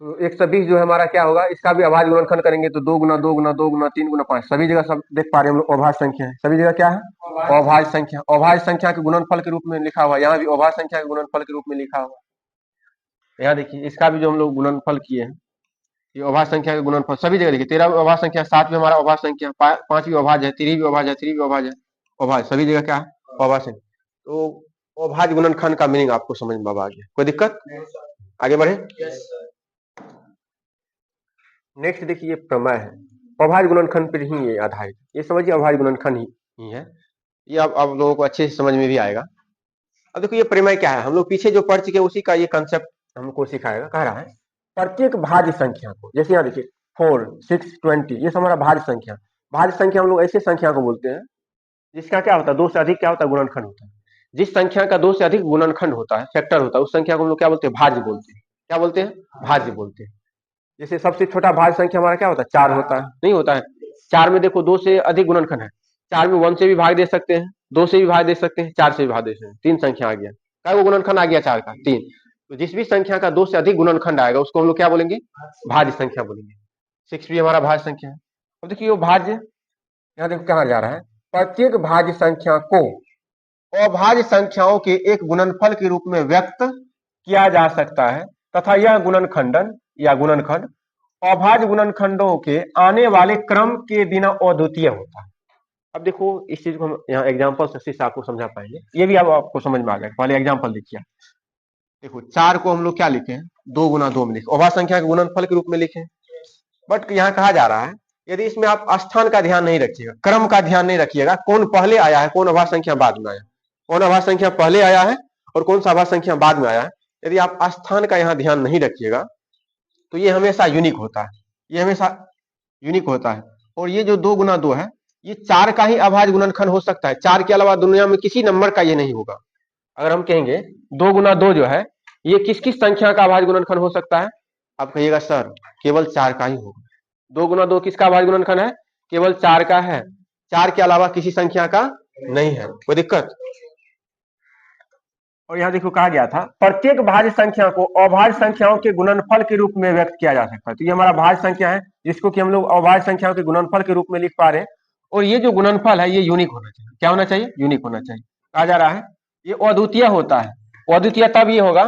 तो 120 जो है हमारा क्या होगा, इसका भी अभाज्य गुणनखंड करेंगे, तो 2 गुना 2 गुना 2 गुना 3 गुना 5, सभी जगह सब देख पा रहे हैं हम लोग अभाज्य संख्या है, सभी जगह क्या है, अभाज्य संख्या। अभाज्य संख्या के गुणनफल के रूप में लिखा हुआ, यहाँ भी अभाज्य संख्या के गुणनफल के रूप में लिखा हुआ। यहाँ देखिए इसका भी जो हम लोग गुणनफल किए हैं, ये अभाज्य संख्या के गुणनफल सभी जगह देखिए, 13 भी अभाज्य संख्या, 7 भी हमारा अभाज्य संख्या, 5 भी अभाज्य है, 3 भी अभाज्य है, 3 भी अभाज्य है, अभाज्य सभी जगह क्या है, अभाज्य संख्या। तो अभाज्य गुणनखंड का मीनिंग आपको समझ में आ गया, कोई दिक्कत, आगे बढ़े। नेक्स्ट देखिए, ये प्रमेय है, अभाज्य गुणनखंड पर ही ये आधारित, ये समझिए अभाज्य गुणनखंड ही है, ये अब लोगों को अच्छे से समझ में भी आएगा। अब देखो ये प्रमेय क्या है, हम लोग पीछे जो पढ़ चुके उसी का ये कंसेप्ट हमको सिखाएगा। कह रहा है प्रत्येक भाज्य संख्या को, जैसे यहाँ देखिए 4 6 20, ये सब हमारा भाज्य संख्या। भाज्य संख्या हम लोग ऐसे संख्या को बोलते हैं जिसका क्या होता है, 2 से अधिक क्या होता है, गुणनखंड होता है। जिस संख्या का 2 से अधिक गुणनखंड होता है, फैक्टर होता है, उस संख्या को हम लोग क्या बोलते हैं? भाज्य बोलते हैं। क्या बोलते हैं? भाज्य बोलते हैं। जैसे सबसे छोटा भाज्य संख्या हमारा क्या होता है? 4 होता है, नहीं होता है? 4 में देखो 2 से अधिक गुणनखंड है, 4 में 1 से भी भाग दे सकते हैं, 2 से भी भाग दे सकते हैं, 4 से भी भाग दे सकते हैं, 3 संख्या आ गया। क्या वो गुणनखंड आ गया 4 का? 3। तो जिस भी संख्या का 2 से अधिक गुणनखंड आएगा उसको हम लोग क्या बोलेंगे? भाज्य संख्या बोलेंगे। 6 भी हमारा भाज्य संख्या है। अब देखिए वो भाज्य, यहाँ देखो कहाँ जा रहा है, प्रत्येक भाज्य संख्या को अभाज्य संख्याओं के एक गुणनफल के रूप में व्यक्त किया जा सकता है तथा यह गुणनखंडन या गुणनखंड अभाज्य गुणनखंडों के आने वाले क्रम के बिना अद्वितीय होता है। अब देखो इस चीज को हम यहाँ एग्जाम्पल से आपको समझा पाएंगे, ये भी अब आपको समझ में आ गया। पहले एग्जाम्पल देखिए, देखो 4 को हम लोग क्या लिखे हैं? 2 गुना 2 में लिखे, अभाज्य संख्या के गुणनफल के रूप में लिखे। बट यहाँ कहा जा रहा है यदि इसमें आप स्थान का ध्यान नहीं रखिएगा, क्रम का ध्यान नहीं रखिएगा, कौन पहले आया है, कौन अभाज्य संख्या बाद में आया, कौन अभाज्य संख्या पहले आया है और कौन सा अभाज्य संख्या बाद में आया है, यदि आप स्थान का यहाँ ध्यान नहीं रखिएगा तो ये हमेशा यूनिक होता है, ये हमेशा यूनिक होता है। और ये जो 2 गुना 2 है, ये 4 का ही अभाज्य गुणनखंड हो सकता है, 4 के अलावा दुनिया में किसी नंबर का ये नहीं होगा। अगर हम कहेंगे 2 गुना 2 जो है ये किस किस संख्या का अभाज्य गुणनखंड हो सकता है? आप कहिएगा सर केवल 4 का ही होगा। 2 गुना 2 किसका अभाज्य गुणनखंड है? केवल 4 का है, 4 के अलावा किसी संख्या का नहीं है। कोई दिक्कत? और यहाँ देखो कहा गया था प्रत्येक भाज्य संख्या को अभाज्य संख्याओं के गुणनफल के रूप में व्यक्त किया जा सकता है। तो ये हमारा भाज्य संख्या है जिसको कि हम लोग अभाज्य संख्याओं के गुणनफल के रूप में लिख पा रहे हैं। और ये जो गुणनफल है ये यूनिक होना चाहिए। क्या होना चाहिए? यूनिक होना चाहिए। कहा जा रहा है ये अद्वितीय होता है। अद्वितीय तब ये होगा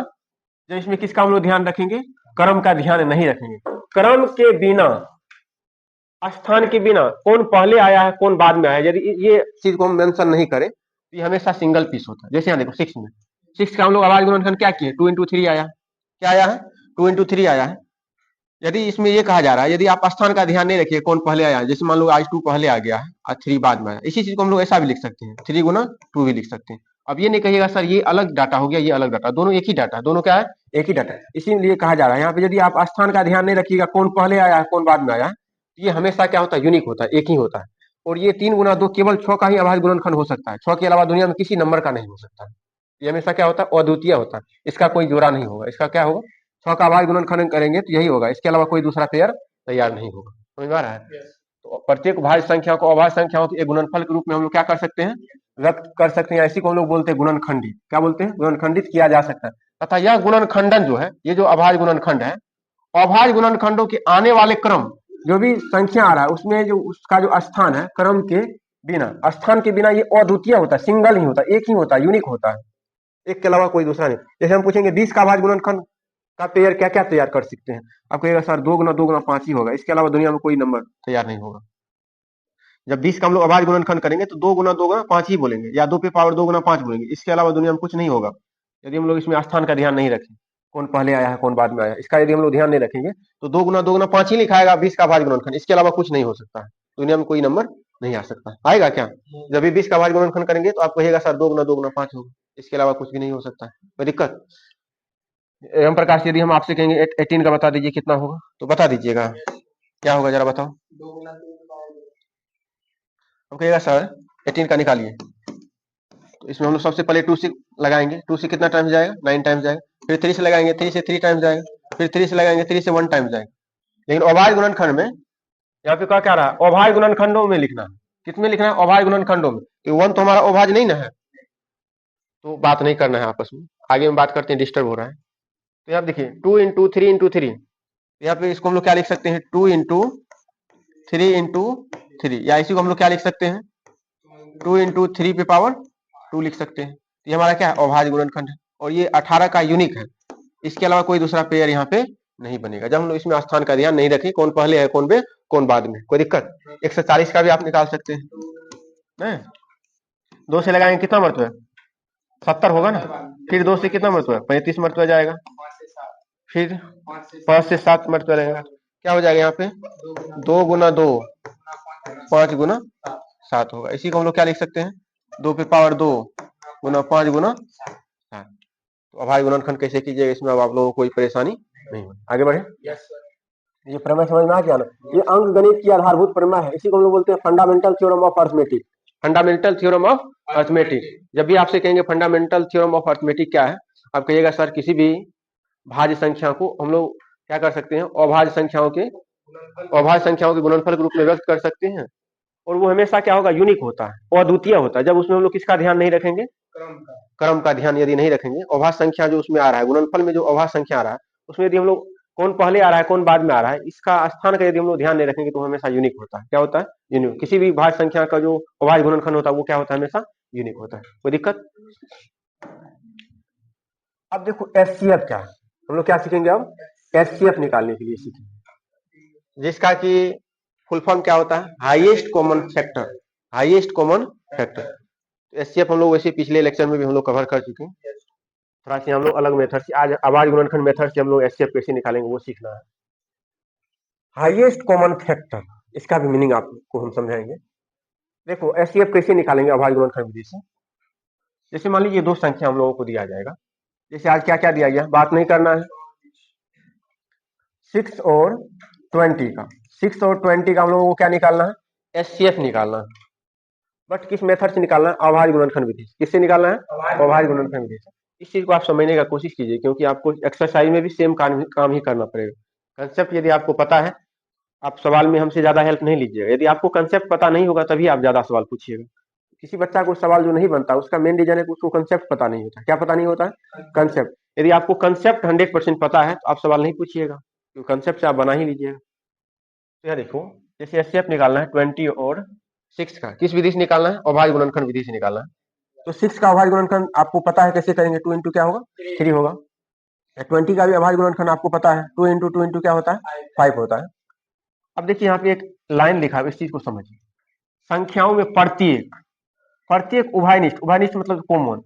जब इसमें किसका हम लोग ध्यान रखेंगे? क्रम का ध्यान नहीं रखेंगे। क्रम के बिना, स्थान के बिना, कौन पहले आया है कौन बाद में आया है, यदि ये चीज को हम मेंशन नहीं करें तो ये हमेशा सिंगल पीस होता है। जैसे यहाँ देखो 6 में 6 का हम लोग अभाज्य गुणनखंड क्या किए? 2 into 3 आया। क्या आया है? 2 into 3 आया है। यदि इसमें ये कहा जा रहा है यदि आप स्थान का ध्यान नहीं रखिए कौन पहले आया है, जैसे मान लो आज 2 पहले आ गया है और 3 बाद में आया, इसी चीज को हम लोग ऐसा भी लिख सकते हैं, 3 गुना 2 भी लिख सकते हैं। अब ये नहीं कहिएगा सर ये अलग डाटा हो गया, ये अलग डाटा, दोनों एक ही डाटा, दोनों क्या है? एक ही डाटा है। इसीलिए कहा जा रहा है यहाँ पे यदि आप स्थान का ध्यान नहीं रखिएगा कौन पहले आया है कौन बाद में आया है, ये हमेशा क्या होता है? यूनिक होता है, एक ही होता है। और ये 3 गुना 2 केवल 6 का ही अभाज्य गुणनखंड हो सकता है, 6 के अलावा दुनिया में किसी नंबर का नहीं हो सकता है। ये हमेशा क्या होता है? अद्वितीय होता है, इसका कोई जोड़ा नहीं होगा। इसका क्या होगा? 6 का अभाज्य गुणनखंड करेंगे तो यही होगा, इसके अलावा कोई दूसरा पेयर तैयार नहीं होगा। समझ में आ रहा है? तो प्रत्येक भाज्य संख्या को अभाज्य संख्याओं के एक गुणनफल के रूप में हम लोग क्या कर सकते हैं? व्यक्त कर सकते हैं। ऐसी को हम लोग बोलते हैं गुणनखंडित। क्या बोलते हैं? गुणनखंडित किया जा सकता है। तथा यह गुणनखंडन जो है, ये जो अभाज्य गुणनखंड है, अभाज्य गुणनखंडों के आने वाले क्रम, जो भी संख्या आ रहा है उसमें जो उसका जो स्थान है क्रम के बिना, स्थान के बिना ये अद्वितीय होता है, सिंगल ही होता है, एक ही होता है, यूनिक होता है, एक के अलावा कोई दूसरा नहीं। जैसे हम पूछेंगे 20 का अभाज्य गुणनखंड का पेयर क्या क्या तैयार कर सकते हैं? आप कहिएगा सर 2 गुना 2 गुना 5 ही होगा, इसके अलावा दुनिया में कोई नंबर तैयार नहीं होगा। जब 20 का हम लोग अभाज्य गुणनखंड करेंगे तो 2 गुना 5 ही बोलेंगे, या 2 पे पावर 2 गुना 5 बोलेंगे, इसके अलावा दुनिया में कुछ नहीं होगा। यदि हम लोग इसमें स्थान का ध्यान नहीं रखें, कौन पहले आया है कौन बाद में आया, इसका यदि हम लोग ध्यान नहीं रखेंगे तो 2 गुना 5 ही लिखाएगा 20 का अभाज्य गुणनखंड, इसके अलावा कुछ नहीं हो सकता है, दुनिया में कोई नंबर नहीं आ सकता। आएगा क्या? जब भी 20 का अभाज्य गुणनखंड करेंगे तो आप कहिएगा सर 2 गुना 5 होगा, इसके अलावा कुछ भी नहीं हो सकता है। कोई दिक्कत? एवं प्रकाश यदि हम आपसे कहेंगे 18 का बता दीजिए कितना होगा, तो बता दीजिएगा क्या होगा, जरा बताओ। हम कहिएगा सर 18 का निकालिए, तो इसमें हम लोग सबसे पहले 2 से लगाएंगे, 2 से कितना टाइम्स जाएगा? 9 टाइम्स जाएगा। फिर 3 से लगाएंगे, 3 से 3 टाइम्स जाएगा। फिर 3 से लगाएंगे, 3 से 1 टाइम्स जाएगा। लेकिन अभाज्य गुणनखंड में यहाँ पे क्या रहा है? अभाज्य गुणनखंडों में लिखना है। कितने लिखना है? अभाज्य गुणनखंडों में। 1 तो हमारा अभाज्य नहीं ना है, तो बात नहीं करना है आपस में, आगे में बात करते हैं, डिस्टर्ब हो रहा है। तो यहाँ देखिए 2 into 3 into 3, यहाँ पे इसको हम लोग क्या लिख सकते हैं? 2 into 3 into 3, या इसी को हम लोग क्या लिख सकते हैं? 2 into 3 पे पावर 2 लिख सकते हैं। तो ये हमारा क्या है? अभाज्य गुणनखंड है, और ये 18 का यूनिक है, इसके अलावा कोई दूसरा पेयर यहाँ पे नहीं बनेगा। जब हम लोग इसमें स्थान का ध्यान नहीं रखें, कौन पहले है कौन कौन बाद में, कोई दिक्कत? 140 का भी आप निकाल सकते हैं। 2 से लगाएंगे कितना मरतबा? 70 होगा ना। फिर 2 से कितना मरतबा? 35 मरतबा जाएगा। फिर 5 से 7 मरतबा रहेगा। क्या हो जाएगा यहाँ पे? 2 गुना 2 5 गुना 7 होगा। इसी को हम लोग क्या लिख सकते हैं? 2 पे पावर 2 गुना 5 गुना 7। तो अभाज्य गुणनखंड कैसे कीजिएगा, इसमें अब आप लोगों को कोई परेशानी नहीं होगी। आगे बढ़े। ये प्रमेय समझ में आ गया ना? ये अंक गणित की आधारभूत प्रमेय है, इसी को हम लोग बोलते हैं fundamental theorem of arithmetic. Fundamental theorem of arithmetic. जब भी आपसे कहेंगे फंडामेंटल थ्योरम ऑफ अर्थमेटिक क्या है, आप कहिएगा सर किसी भी भाज्य संख्या को हम लोग क्या कर सकते हैं, अभाज्य संख्याओं के गुणनफल के रूप में व्यक्त कर सकते हैं। और वो हमेशा क्या होगा, यूनिक होता है, वो अद्वितीय होता है। जब उसमें हम लोग किसका ध्यान नहीं रखेंगे, क्रम का ध्यान यदि नहीं रखेंगे, अभाज्य संख्या जो उसमें आ रहा है, गुणनफल में जो अभाज्य संख्या आ रहा है, उसमें यदि हम लोग कौन पहले आ रहा है कौन बाद में आ रहा है, इसका स्थान का यदि हम लोग ध्यान नहीं रखेंगे तो हमेशा यूनिक होता है। क्या होता है, यूनिक। किसी भी भाज्य संख्या का जो अभाज्य गुणनखंड होता है वो क्या होता है, हमेशा यूनिक होता है। कोई दिक्कत? अब देखो एचसीएफ क्या है, हम लोग क्या सीखेंगे अब, एचसीएफ निकालने के लिए सीखेंगे, जिसका कि फुल फॉर्म क्या होता है, highest common factor. Highest common factor HCF हम लोग वैसे पिछले लेक्चर में भी हम लोग कवर कर चुके हैं। थोड़ा सा हम लोग अलग मेथड से, आज अभाज्य गुणनखंड मेथड से हम लोग एचसीएफ कैसे निकालेंगे वो सीखना है। हाईएस्ट कॉमन फैक्टर, इसका भी मीनिंग आपको हम समझाएंगे। देखो एचसीएफ कैसे निकालेंगे अभाज्य गुणनखंड विधि से। जैसे मान लीजिए दो संख्या हम लोगों को दिया जाएगा, जैसे आज क्या क्या दिया गया, बात नहीं करना है 6 और 20 का। 6 और 20 का हम लोगों को क्या निकालना है, एचसीएफ निकालना है। बट किस मेथड से निकालना है, अभाज्य गुणनखंड विधि से। किससे निकालना है, अभाज्य गुणनखंड विधि से। इस चीज को आप समझने का कोशिश कीजिए, क्योंकि आपको एक्सरसाइज में भी सेम काम ही करना पड़ेगा। कंसेप्ट यदि आपको पता है, आप सवाल में हमसे ज्यादा हेल्प नहीं लीजिएगा। यदि आपको कंसेप्ट पता नहीं होगा तभी आप ज्यादा सवाल पूछिएगा। किसी बच्चा को सवाल जो नहीं बनता उसका मेन रीजन है कि उसको कंसेप्ट पता नहीं होता। क्या पता नहीं होता है, कंसेप्ट। यदि आपको कंसेप्ट 100% पता है तो आप सवाल नहीं पूछिएगा, क्योंकि कंसेप्ट से आप बना ही लीजिएगा। तो यह देखो, जैसे एचसीएफ निकालना है 20 और 6 का, किस विधि से निकालना है, अभाज्य गुणनखंड विधि से निकालना है। तो 6 का अभाज्य गुणनखंड आपको पता है कैसे करेंगे, 2 इंटू क्या होगा, 3 होगा। 20 का भी अभाज्य गुणनखंड आपको पता है, 2 इंटू 2 इंटू क्या होता है, 5 होता है। अब देखिए यहाँ पे एक लाइन लिखा है, इस चीज को समझिए। संख्याओं में प्रत्येक, प्रत्येक उभयनिष्ठ, उभयनिष्ठ मतलब कॉमन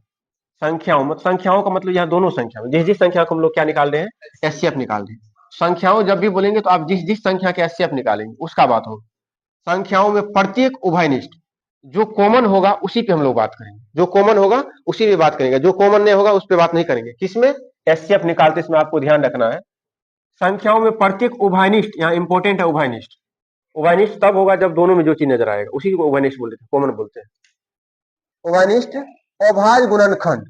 संख्याओं का मतलब यहाँ दोनों संख्या में, जिस जिस संख्या को हम लोग क्या निकाल रहे हैं, एचसीएफ निकाल रहे हैं। संख्याओं जब भी बोलेंगे तो आप जिस जिस संख्या के एचसीएफ निकालेंगे उसका बात होगा। संख्याओं में प्रत्येक उभयनिष्ठ, जो कॉमन होगा उसी पे हम लोग बात करेंगे, जो कॉमन होगा उसी पे बात करेंगे, जो कॉमन नहीं होगा उस पर बात नहीं करेंगे। किसमें, एचसीएफ निकालते समय आपको ध्यान रखना है, संख्याओं में प्रत्येक उभयनिष्ठ, यहाँ इंपॉर्टेंट है उभयनिष्ठ। उभयनिष्ठ तब होगा जब दोनों में जो चीज नजर आएगा उसी को उभयनिष्ठ बोलते हैं, कॉमन बोलते हैं। उभयनिष्ठ अभाज्य गुणनखंड,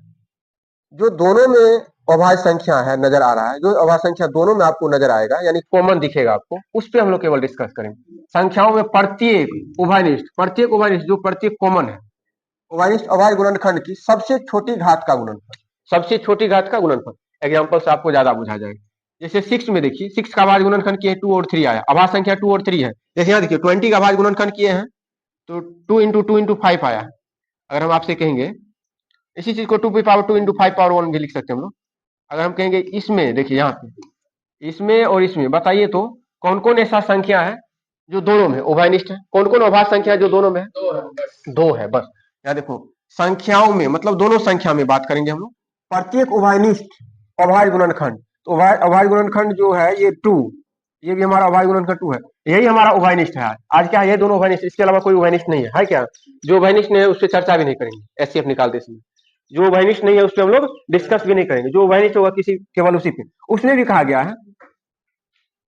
जो दोनों में अभाज्य संख्या है नजर आ रहा है, जो अभाज्य संख्या दोनों में आपको नजर आएगा यानी कॉमन दिखेगा आपको, उस पे हम लोग केवल डिस्कस करेंगे। संख्याओं में प्रत्येक उभयनिष्ठ, प्रत्येक उभयनिष्ठ जो प्रत्येक कॉमन है, उभयनिष्ठ अभाज्य गुणनखंड की सबसे छोटी घात का गुणनफल, सबसे छोटी घात का गुणनफल। एग्जांपल से आपको ज्यादा बुझा जाएगा। जैसे 6 में देखिए, 6 का अभाज्य गुणनखंड किए 2 और 3 आया, अभाज्य संख्या 2 और 3 है। जैसे यहाँ देखिए 20 का अभाज्य गुणनखंड किए हैं तो 2 इंटू 2 इंटू 5 आया। अगर हम आपसे कहेंगे इसी चीज को 2 पे पावर 2 इंटू 5 पावर 1 भी लिख सकते हैं हम लोग। अगर हम कहेंगे इसमें, देखिए यहाँ पे इसमें और इसमें, बताइए तो कौन कौन ऐसा संख्या है जो दोनों में उभयनिष्ठ है, कौन कौन अभाज्य संख्या है जो दोनों में है, दो है बस। यहाँ देखो संख्याओं में मतलब दोनों संख्या में बात करेंगे हम लोग, प्रत्येक उभयनिष्ठ अभाज्य गुणनखंड। तो अभाज्य गुणनखंड जो है ये 2, ये भी हमारा अभाज्य गुणनखंड 2 है, यही हमारा उभयनिष्ठ है। आज क्या है, ये दोनों उभयनिष्ठ, इसके अलावा कोई उभयनिष्ठ नहीं है क्या? जो उभयनिष्ठ नहीं है उस पर चर्चा भी नहीं करेंगे एचसीएफ निकालते समय। जो उभयनिष्ठ नहीं है उस पर हम लोग डिस्कस भी नहीं करेंगे। जो उभयनिष्ठ होगा किसी केवल उसी पे, उसमें भी कहा गया है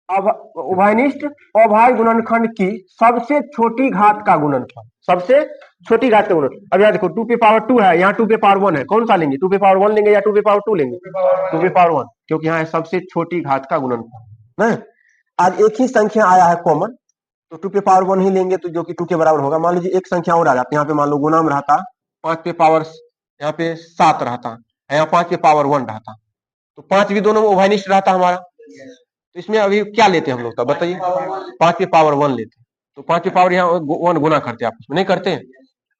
अब उभयनिष्ठ अभाज्य गुणनखंड की सबसे छोटी घात का गुणनफल, सबसे छोटी घात का गुणनफल। अब यहाँ देखो 2 पे पावर 2 है, यहाँ 2 पे पावर 1 है, कौन सा लेंगे, 2 पे पावर 1 लेंगे या 2 पे पावर 2 लेंगे, 2 पे पावर 1, क्योंकि यहाँ है सबसे छोटी घात का गुणनफल ना। आज एक ही संख्या आया है कॉमन, तो 2 पे पावर 1 ही लेंगे, तो जो कि 2 के बराबर होगा। मान लीजिए एक संख्या और आ जाती है, यहाँ पे मान लो गुना में रहता 5 पे पावर, यहाँ पे 7 रहता, यहाँ 5 पे पावर 1 रहता, तो 5 भी दोनों में उभयनिष्ठ रहता हमारा। तो इसमें अभी क्या लेते हैं हम लोग, तब बताइए, 5 पे पावर 1 लेते हैं। तो 5 पे पावर यहाँ 1 गुना करते हैं आपस में, नहीं करते?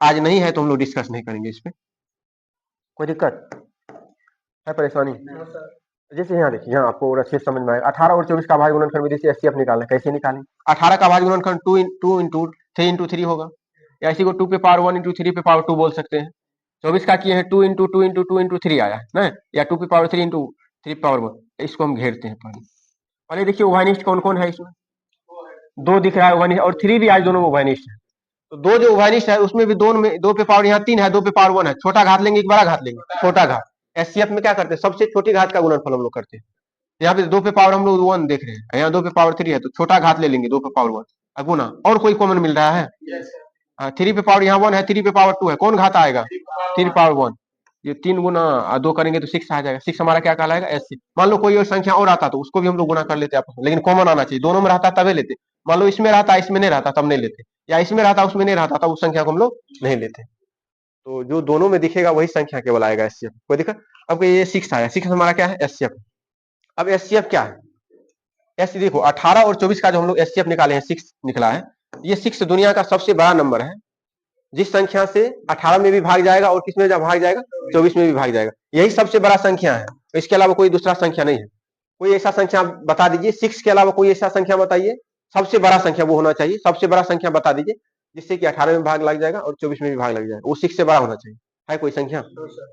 आज नहीं है तो हम लोग डिस्कस नहीं करेंगे इस पे। कोई दिक्कत है, परेशानी? जैसे यहाँ देखिए, यहाँ आपको और अच्छे से समझ में आएगा। 18 और 24 का अभाज्य गुणनखंड विधि से एचसीएफ निकालना, कैसे निकालेंगे? 18 का अभाज्य गुणनखंड 2 इंटू 3 इंटू 3 होगा, या इसी को 2 पे पावर 1 इंटू 3 पे पावर 2 बोल सकते हैं। 24 का किए हैं 2 इंटू 2 इंटू 2 इंटू 3 आया है ना, या 2 पे पावर 3 इंटू 3 पावर 1। इसको हम घेरते हैं पहले देखिए उभयनिष्ठ कौन कौन है इसमें, 2 दिख रहा है उभयनिष्ठ, और 3 भी आज दोनों में उभयनिष्ठ है। तो 2 जो उभयनिष्ठ है उसमें भी 2 में 2 पे पावर यहाँ 3 है, 2 पे पावर 1 है। छोटा घात लेंगे कि बड़ा घात लेंगे, छोटा घात। एचसीएफ में क्या करते हैं, सबसे छोटी घात का गुणनफल हम लोग करते हैं। यहाँ पे 2 पे पावर हम लोग 1 देख रहे हैं, यहाँ 2 पे पावर 3 है, तो छोटा घात ले लेंगे 2 पे पावर 1 गुना, और कोई कॉमन मिल रहा है? 3 पे पावर यहाँ 1 है, 3 पे पावर 2 है, कौन घात आएगा? 3 पावर 1। ये 3 गुना 2 करेंगे तो 6 आ जाएगा। 6 हमारा क्या कहलाएगा? एससी। मान लो कोई और संख्या और आता तो उसको भी हम लोग गुना कर लेते आपस में, लेकिन कॉमन आना चाहिए। दोनों में रहता तभी लेते। मान लो इसमें रहता इसमें नहीं रहता तब नहीं लेते, या इसमें रहता उसमें नहीं रहता तब उस संख्या को हम लोग नहीं लेते। तो जो दोनों में दिखेगा वही संख्या केवल आएगा एससीएफ। कोई दिक्कत? अब ये 6 आया, 6 हमारा क्या है? एससीएफ। अब एससीएफ क्या है? एस देखो 18 और 24 का जो हम लोग एससीएफ निकाले हैं 6 निकला है। ये 6 दुनिया का सबसे बड़ा नंबर है, जिस संख्या से 18 में भी भाग जाएगा और किस में भाग जाएगा? 24 में भी भाग जाएगा। यही सबसे बड़ा संख्या है, इसके अलावा कोई दूसरा संख्या नहीं है। कोई ऐसा संख्या बता दीजिए, 6 के अलावा कोई ऐसा संख्या बताइए, सबसे बड़ा संख्या वो होना चाहिए। सबसे बड़ा संख्या बता दीजिए जिससे कि 18 में भाग लग जाएगा और 24 में भी भाग लग जाएगा, वो 6 से बड़ा होना चाहिए। है कोई संख्या?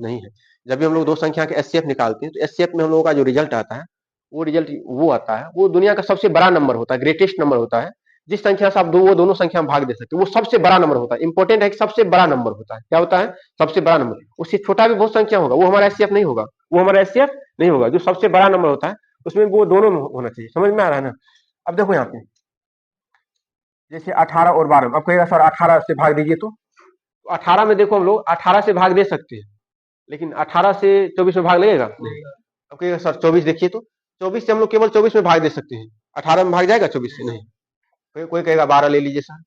नहीं है। जब भी हम लोग दो संख्या के एससीएफ निकालते हैं तो एससीएफ में हम लोगों का जो रिजल्ट आता है वो रिजल्ट वो आता है, वो दुनिया का सबसे बड़ा नंबर होता है, ग्रेटेस्ट नंबर होता है। जिस संख्या से आप वो दोनों संख्या में भाग दे सकते हो वो सबसे बड़ा नंबर होता है। इंपॉर्टेंट है कि सबसे बड़ा नंबर होता है। क्या होता है? सबसे बड़ा नंबर। उससे छोटा भी बहुत संख्या होगा, वो हमारा एससीएफ नहीं होगा, वो हमारा एससीएफ नहीं होगा। जो सबसे बड़ा नंबर होता है उसमें वो दोनों में होना चाहिए। समझ में आ रहा है ना? अब देखो यहाँ पे जैसे 18 और 12, अब कहेगा सर 18 से भाग दीजिए, तो 18 में देखो हम लोग 18 से भाग दे सकते हैं, लेकिन 18 से 24 में भाग लगेगा नहीं। अब कहेगा सर 24 देखिए, तो 24 से हम लोग केवल 24 में भाग दे सकते हैं, 18 में भाग जाएगा 24 से? नहीं। कोई कहेगा 12 ले लीजिए सर,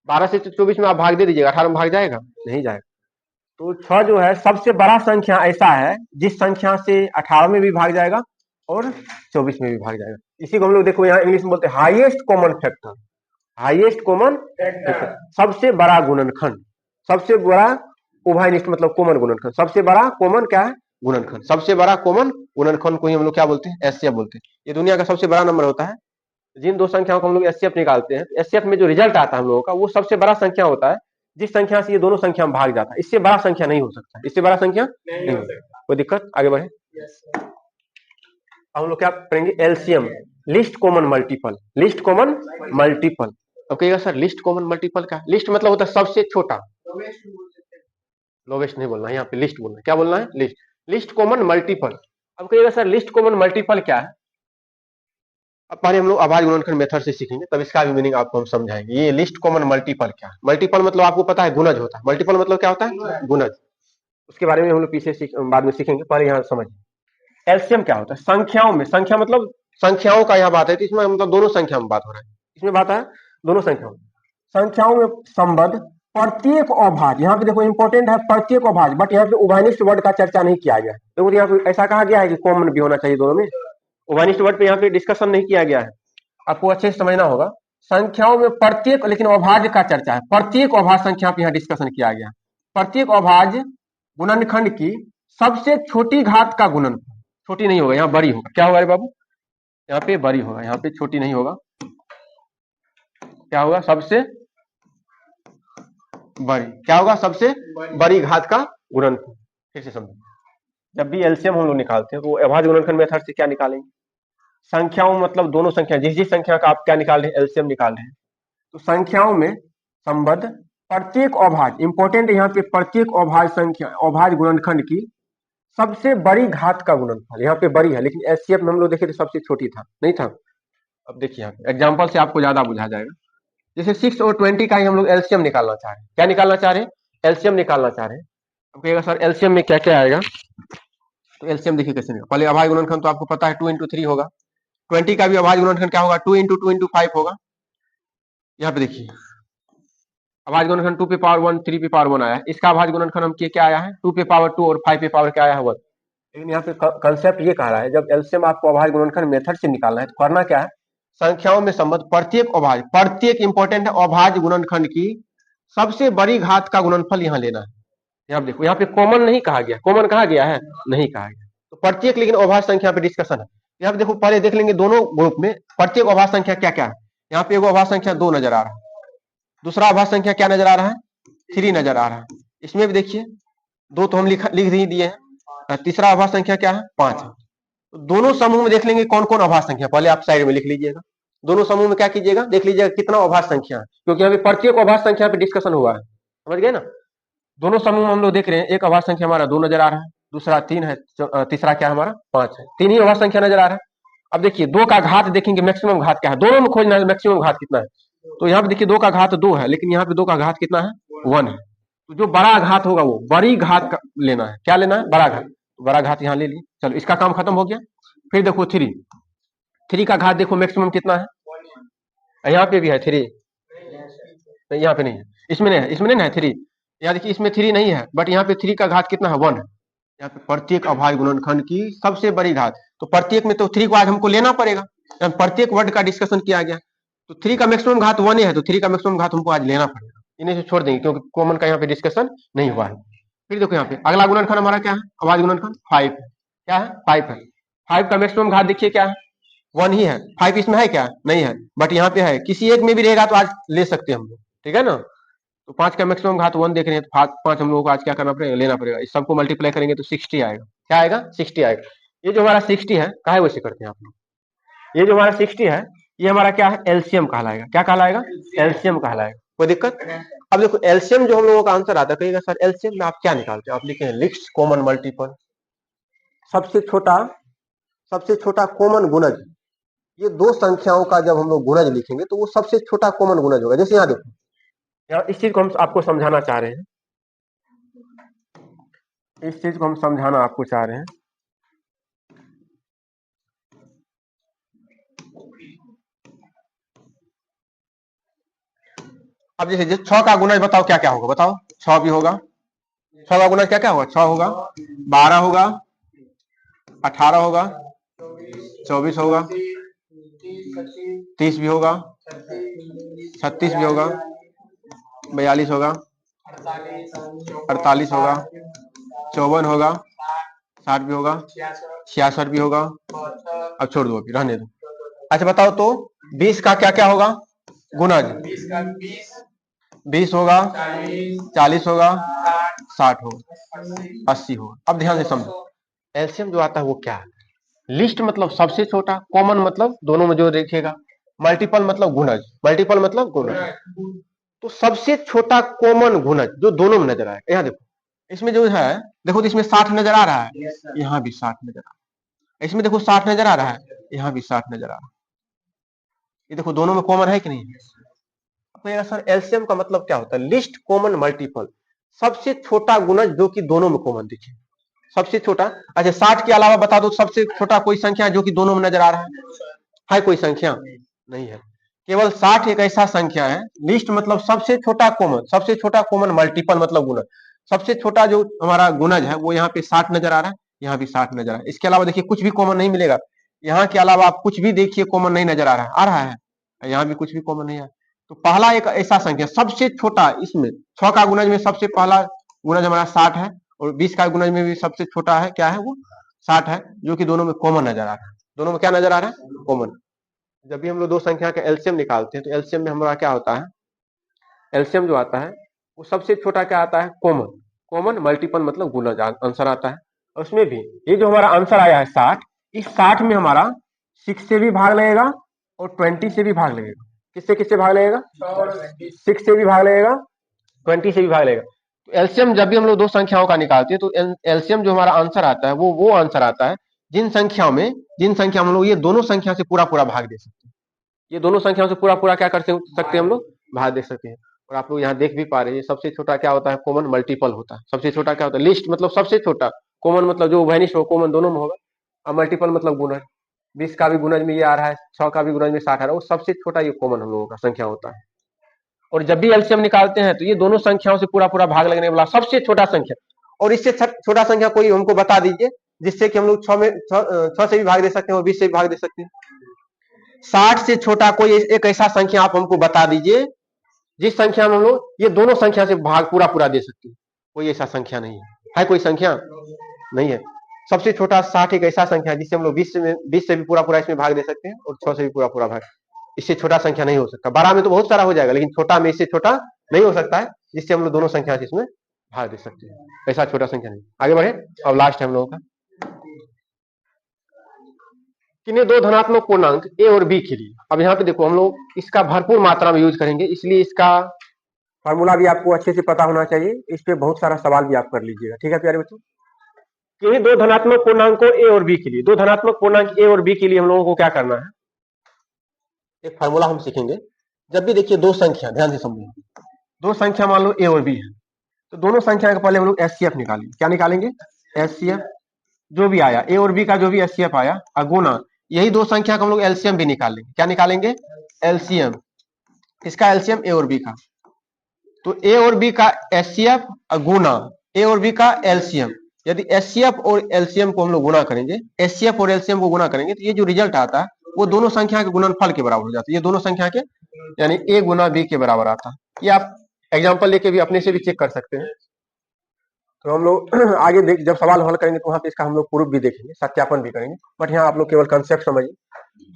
12 से 24 में आप भाग दे दीजिएगा, 18 में भाग जाएगा? नहीं जाएगा। तो 6 जो है सबसे बड़ा संख्या ऐसा है जिस संख्या से 18 में भी भाग जाएगा और 24 में भी भाग जाएगा। इसी को हम लोग देखो यहाँ इंग्लिश में बोलते हैं highest common factor. Highest common factor, सबसे बड़ा गुणनखंड, सबसे बड़ा उभयनिष्ठ मतलब कॉमन गुणनखंड। सबसे बड़ा कॉमन क्या है? गुणनखंड। सबसे बड़ा कॉमन गुणनखंड को ही हम लोग क्या बोलते हैं? एससीएफ बोलते हैं। ये दुनिया का सबसे बड़ा नंबर होता है। जिन दो संख्याओं को हम लोग एससीएफ निकालते हैं, एससीएफ में जो रिजल्ट आता है हम लोगों का वो सबसे बड़ा संख्या होता है जिस संख्या से ये दोनों संख्या में भाग जाता है। इससे बड़ा संख्या नहीं हो सकता, इससे बड़ा संख्या नहीं हो सकता। कोई दिक्कत? आगे बढ़े। हम लोग क्या करेंगे? LCM, list common multiple. List common multiple. अब कहिएगा सर लिस्ट कॉमन मल्टीपल का? लिस्ट मतलब होता है सबसे छोटा, लोवेस्ट नहीं बोलना है यहाँ पे, लिस्ट बोलना है। क्या बोलना है? लिस्ट। List common multiple. अब कहिएगा सर लिस्ट कॉमन मल्टीपल क्या है? अब पहले हम लोग अभाज्य गुणनखंड मेथड से सीखेंगे, तब इसका भी मीनिंग आपको हम समझाएंगे। ये लिस्ट कॉमन मल्टीपल क्या है? मल्टीपल मतलब आपको पता है गुणज होता है। मल्टीपल मतलब क्या होता है? गुणज। उसके बारे में हम लोग पीछे बाद में सीखेंगे, पहले यहाँ समझिए। एलसीएम क्या होता है? संख्याओं में, संख्या मतलब संख्याओं का यहाँ बात है, तो इसमें मतलब दोनों संख्या में बात हो रहा है। इसमें बात है दोनों संख्याओं, संख्याओं में संबद्ध प्रत्येक अभाज्य। यहाँ पे देखो इंपॉर्टेंट है प्रत्येक अभाज्य, बट यहाँ पे उभयनिष्ठ वर्ड का चर्चा नहीं किया गया। देखो यहाँ पे ऐसा कहा गया है कि कॉमन भी होना चाहिए दोनों में, उभयनिष्ठ वर्ड पे यहाँ पे डिस्कशन नहीं किया गया है। आपको अच्छे से समझना होगा। संख्याओं में प्रत्येक, लेकिन अभाज्य का चर्चा है। प्रत्येक अभाज्य संख्या पे यहाँ डिस्कशन किया गया। प्रत्येक अभाज्य गुणनखंड की सबसे छोटी घात का गुणनफल, छोटी नहीं होगा यहाँ, बड़ी होगा। क्या होगा रे बाबू? यहाँ पे बड़ी होगा, यहाँ पे छोटी नहीं होगा। क्या होगा? सबसे बड़ी। क्या होगा? सबसे बड़ी घात का गुणनफल। फिर से समझो, जब भी एलसीएम हम लोग निकालते हैं तो अभाज्य गुणनखंड मेथड से क्या निकालेंगे? संख्याओं मतलब दोनों संख्या, जिस जिस संख्या का आप क्या निकाल रहे हैं? एलसीएम निकाल रहे हैं। तो संख्याओं में संबद्ध प्रत्येक अभाज्य, इंपॉर्टेंट यहाँ पे प्रत्येक अभाज्य संख्या, अभाज्य गुणनखंड की सबसे बड़ी घात का गुणनफल। यहाँ पे बड़ी है, लेकिन एचसीएफ में हम लोग देखे तो सबसे छोटी था, नहीं था। अब देखिए यहाँ एग्जाम्पल से आपको ज्यादा बुझा जाएगा। जैसे 6 और 20 का ही हम लोग एलसीएम निकालना चाह रहे हैं। क्या निकालना चाह रहे हैं? एलसीएम निकालना चाह रहे हैं। अब कहिएगा सर एलसीएम में क्या क्या आएगा? तो एलसीएम देखिए कैसे निकाल। पहले अभाज्य गुणनखंड तो आपको पता है 2 into 3 होगा। 20 का भी अभाज्य गुणनखंड क्या होगा? 2 into 2 into 5 होगा। यहाँ पे देखिए अभाज्य गुणनखंड 2 पे पावर 1, 3 पे पावर 1 आया है। इसका अभाज्य गुणनखंड हम क्या आया है? 2 पे पावर 2 और 5 पे पावर क्या आया है? 1। लेकिन यहाँ पे कंसेप्ट ये कह रहा है, जब एलसीएम आपको अभाज्य गुणनखंड मेथड से निकालना है तो करना क्या है? संख्याओं में संबद्ध प्रत्येक अभाज्य, प्रत्येक इंपॉर्टेंट है, अभाज्य गुणनखंड की सबसे बड़ी घात का गुणनफल यहाँ लेना है। यहाँ देखो, यहाँ पे कॉमन नहीं कहा गया। कॉमन कहा गया है? नहीं कहा गया। तो प्रत्येक, लेकिन अभाज्य संख्या पे डिस्कशन है। यहाँ पे देखो पहले देख लेंगे दोनों ग्रुप में प्रत्येक अभाज्य संख्या क्या क्या है। यहाँ पे एगो अभाज्य संख्या 2 नजर आ रहा है, दूसरा अभाज्य संख्या क्या नजर आ रहा है? 3 नजर आ रहा है। इसमें भी देखिए 2 तो हम लिख ही दिए हैं, तीसरा अभाज्य संख्या क्या है? 5 है। तो दोनों समूह में देख लेंगे कौन कौन अभाज्य संख्या, पहले आप साइड में लिख लीजिएगा। दोनों समूह में क्या कीजिएगा? देख लीजिएगा कितना अभाज्य संख्या है, क्योंकि यहाँ पे प्रत्येक अभाज्य संख्या पे डिस्कशन हुआ है। समझ गए ना? दोनों समूह हम लोग देख रहे हैं, एक अभाज्य संख्या हमारा 2 नजर आ रहा है, दूसरा 3 है, तीसरा क्या हमारा 5 है। 3 ही अभाज्य संख्या नजर आ रहा है। अब देखिए 2 का घात देखेंगे मैक्सिमम घात क्या है, दोनों में खोजना है मैक्सिमम घात कितना है। तो यहाँ पे देखिए 2 का घात 2 है, लेकिन यहाँ पे 2 का घात कितना है, 1 है। तो जो बड़ा घात होगा वो बड़ी घात का लेना है। क्या लेना है, बड़ा घात। तो बड़ा घात यहाँ ले लिए, चलो इसका काम खत्म हो गया। फिर देखो 3 का घात देखो मैक्सिमम कितना है, यहाँ पे भी है 3, यहाँ पे नहीं है, इसमें नहीं है, इसमें नहीं है 3। यहाँ देखिए इसमें 3 नहीं है, बट यहाँ पे 3 का घात कितना है, 1 है। यहाँ पे प्रत्येक अभाज्य गुणनखंड की सबसे बड़ी घात, तो प्रत्येक में तो 3 को आज हमको लेना पड़ेगा। प्रत्येक वर्ड का डिस्कशन किया गया, तो 3 का मैक्सिमम घात 1 है, तो 3 का मैक्सिमम घात हमको आज लेना पड़ेगा। इन्हें से छोड़ देंगे क्योंकि कॉमन का यहाँ पे डिस्कशन नहीं हुआ है। फिर देखो यहाँ पे अगला गुणनखंड हमारा क्या है, अभाज्य गुणनखंड 5 है। क्या है, 5 है। 5 का मैक्सिमम घात देखिए क्या है, 1 ही है। 5 इसमें है क्या, नहीं है, बट यहाँ पे है। किसी एक में भी रहेगा तो आज ले सकते हैं हम लोग, ठीक है ना। तो 5 का मैक्सिमम घात 1 देख रहे हैं, तो 5 हम लोगों को आज क्या करना पड़ेगा, लेना पड़ेगा। इस सबको मल्टीप्लाई करेंगे तो 60 आएगा। क्या आएगा, 60 आएगा। ये जो हमारा 60 है, काहे वैसे करते हैं आप लोग, ये जो हमारा 60 है, ये हमारा क्या है, एलसीएम कहलाएगा। क्या कहलाएगा, एलसीएम कहलाएगा। कोई दिक्कत। अब देखो एलसीएम जो हम लोगों का आंसर आता है, कहिएगा सर एलसीएम में आप क्या निकालते हैं, आप लिखे हैं लिस्ट कॉमन मल्टीपल, सबसे छोटा कॉमन गुणज। ये 2 संख्याओं का जब हम लोग गुणज लिखेंगे तो वो सबसे छोटा कॉमन गुणज होगा। जैसे यहाँ देखो, यहाँ इस चीज को हम आपको समझाना चाह रहे हैं, इस चीज को हम समझाना आपको चाह रहे हैं। अब जैसे 6 का गुणज बताओ क्या क्या होगा, बताओ। 6 भी होगा, 6 का गुणज क्या क्या होगा, 6 होगा, 12 होगा, 18 होगा, 24 होगा, 30 भी होगा, 36 भी होगा, 42 होगा, 48 होगा, 54 होगा, 60 भी होगा, 66 भी होगा। अब छोड़ दो, अभी रहने दो। अच्छा बताओ तो 20 का क्या क्या होगा गुणज, 20 होगा, 40 होगा, 60 होगा, 80 होगा। अब ध्यान से समझो, एलसीएम जो आता है वो क्या है, लिस्ट मतलब सबसे छोटा, कॉमन मतलब दोनों में जो देखेगा, मल्टीपल मतलब गुणज, मल्टीपल मतलब गुणज। तो सबसे छोटा कॉमन गुणज जो दोनों में नजर आएगा, यहाँ देखो इसमें जो है, देखो तो इसमें 60 नजर आ रहा है, यहाँ भी 60 नजर आ रहा है, इसमें देखो 60 नजर आ रहा है, यहाँ भी 60 नजर आ रहा है। ये देखो दोनों में कॉमन है कि नहीं। तो सर एलसीएम का मतलब क्या होता है, लिस्ट कॉमन मल्टीपल, सबसे छोटा गुणज जो कि दोनों में कॉमन दिखे, सबसे छोटा। अच्छा 60 के अलावा बता दो सबसे छोटा कोई संख्या जो कि दोनों में नजर आ रहा है कोई संख्या नहीं है। केवल 60 एक ऐसा संख्या है, लिस्ट मतलब सबसे छोटा कॉमन, सबसे छोटा कॉमन मल्टीपल मतलब गुणज, सबसे छोटा जो हमारा गुणज है वो यहाँ पे 60 नजर आ रहा है, यहाँ भी 60 नजर आ रहा है। इसके अलावा देखिए कुछ भी कॉमन नहीं मिलेगा, यहाँ के अलावा आप कुछ भी देखिए कॉमन नहीं नजर आ रहा है, यहाँ भी कुछ भी कॉमन नहीं है। तो पहला एक ऐसा संख्या सबसे छोटा, इसमें 6 का गुणज में सबसे पहला गुणज हमारा 60 है, और 20 का गुणज में भी सबसे छोटा है, क्या है वो 60 है, जो कि दोनों में कॉमन नजर आ रहा है। दोनों में क्या नजर आ रहा है, कॉमन। जब भी हम लोग 2 संख्या का एलसीएम निकालते हैं तो एलसीएम में हमारा क्या होता है, एलसीएम जो आता है वो सबसे छोटा क्या आता है, कॉमन। कॉमन मल्टीपल मतलब गुणज आंसर आता है। उसमें भी ये जो हमारा आंसर आया है 60, इस 60 में हमारा 6 से भी भाग लगेगा और 20 से भी भाग लगेगा। किससे किससे भाग लगेगा, 6 से भी भाग लगेगा, 20 से भी भाग लगेगा। तो एलसीएम जब भी हम लोग 2 संख्याओं का निकालते हैं तो एलसीएम जो हमारा आंसर आता है वो आंसर आता है जिन संख्याओं में हम लोग ये दोनों संख्या से पूरा पूरा भाग दे सकते हैं। ये दोनों संख्याओं से पूरा पूरा क्या कर सकते हैं हम लोग, भाग दे सकते हैं। और आप लोग यहाँ देख भी पा रहे हैं, सबसे छोटा क्या होता है, कॉमन मल्टीपल होता है। सबसे छोटा क्या होता है, लिस्ट मतलब सबसे छोटा, कॉमन मतलब जो वैनिश हो, कॉमन दोनों में होगा, और मल्टीपल मतलब गुणज। 20 का भी गुणज में ये आ रहा है, 6 का भी गुणज में 60 आ रहा है, वो सबसे छोटा ये कॉमन हम लोगों का संख्या होता है। और जब भी एलसीएम निकालते हैं तो ये दोनों संख्याओं से पूरा पूरा भाग लगने वाला सबसे छोटा संख्या, और इससे छोटा संख्या कोई हमको बता दीजिए जिससे कि हम लोग 6 से भी भाग दे सकते हैं और 20 से भी भाग दे सकते हैं। 60 से छोटा कोई एक ऐसा संख्या आप हमको बता दीजिए जिस संख्या में हम लोग ये दोनों संख्या से भाग पूरा पूरा दे सकते हैं। कोई ऐसा संख्या नहीं है कोई संख्या नहीं है। सबसे छोटा 60 एक ऐसा संख्या है जिससे हम लोग 20 से भी पूरा पूरा इसमें भाग दे सकते हैं और 6 से भी पूरा पूरा भाग। इससे छोटा संख्या नहीं हो सकता। 12 में तो बहुत सारा हो जाएगा, लेकिन छोटा में इससे छोटा नहीं हो सकता है जिससे हम लोग दोनों संख्या से इसमें भाग दे सकते हैं। ऐसा छोटा संख्या नहीं। आगे बढ़े, अब लास्ट है हम लोगों का, किन्हीं 2 धनात्मक पूर्णांक ए और बी के लिए। अब यहाँ पे देखो हम लोग इसका भरपूर मात्रा में यूज करेंगे, इसलिए इसका फार्मूला भी आपको अच्छे से पता होना चाहिए। इस पे बहुत सारा सवाल भी आप कर लीजिएगा, ठीक है प्यारे बच्चों। किन्हीं 2 धनात्मक पूर्णांकों ए और बी के लिए, 2 धनात्मक पूर्णांक ए और बी के लिए हम लोगों को क्या करना है, एक फार्मूला हम सीखेंगे। जब भी देखिए दो संख्या, ध्यान से समझिए, दो संख्या मान लो ए और बी है, तो दोनों संख्या के पहले हम लोग एचसीएफ निकालेंगे। क्या निकालेंगे? एचसीएफ। जो भी आया ए और बी का, जो भी एचसीएफ आया, अगुना यही दो संख्या का हम लोग एलसीएम भी निकालेंगे। क्या निकालेंगे? एलसीएम। इसका एलसीएम ए और बी का। तो ए और बी का एचसीएफ गुना ए और बी का एलसीएम। यदि एचसीएफ और एलसीएम को हम लोग गुना करेंगे, एचसीएफ और एलसीएम को गुना करेंगे, तो ये जो रिजल्ट आता है वो दोनों संख्या के गुणनफल के बराबर हो जाता है। ये दोनों संख्या के, यानी ए गुना बी के बराबर आता है। ये आप एग्जाम्पल लेके भी अपने से भी चेक कर सकते हैं। तो हम लोग आगे देख, जब सवाल हल करेंगे तो वहां पे इसका हम लोग प्रूफ भी देखेंगे, सत्यापन भी करेंगे, बट यहाँ आप लोग केवल कंसेप्ट समझिए।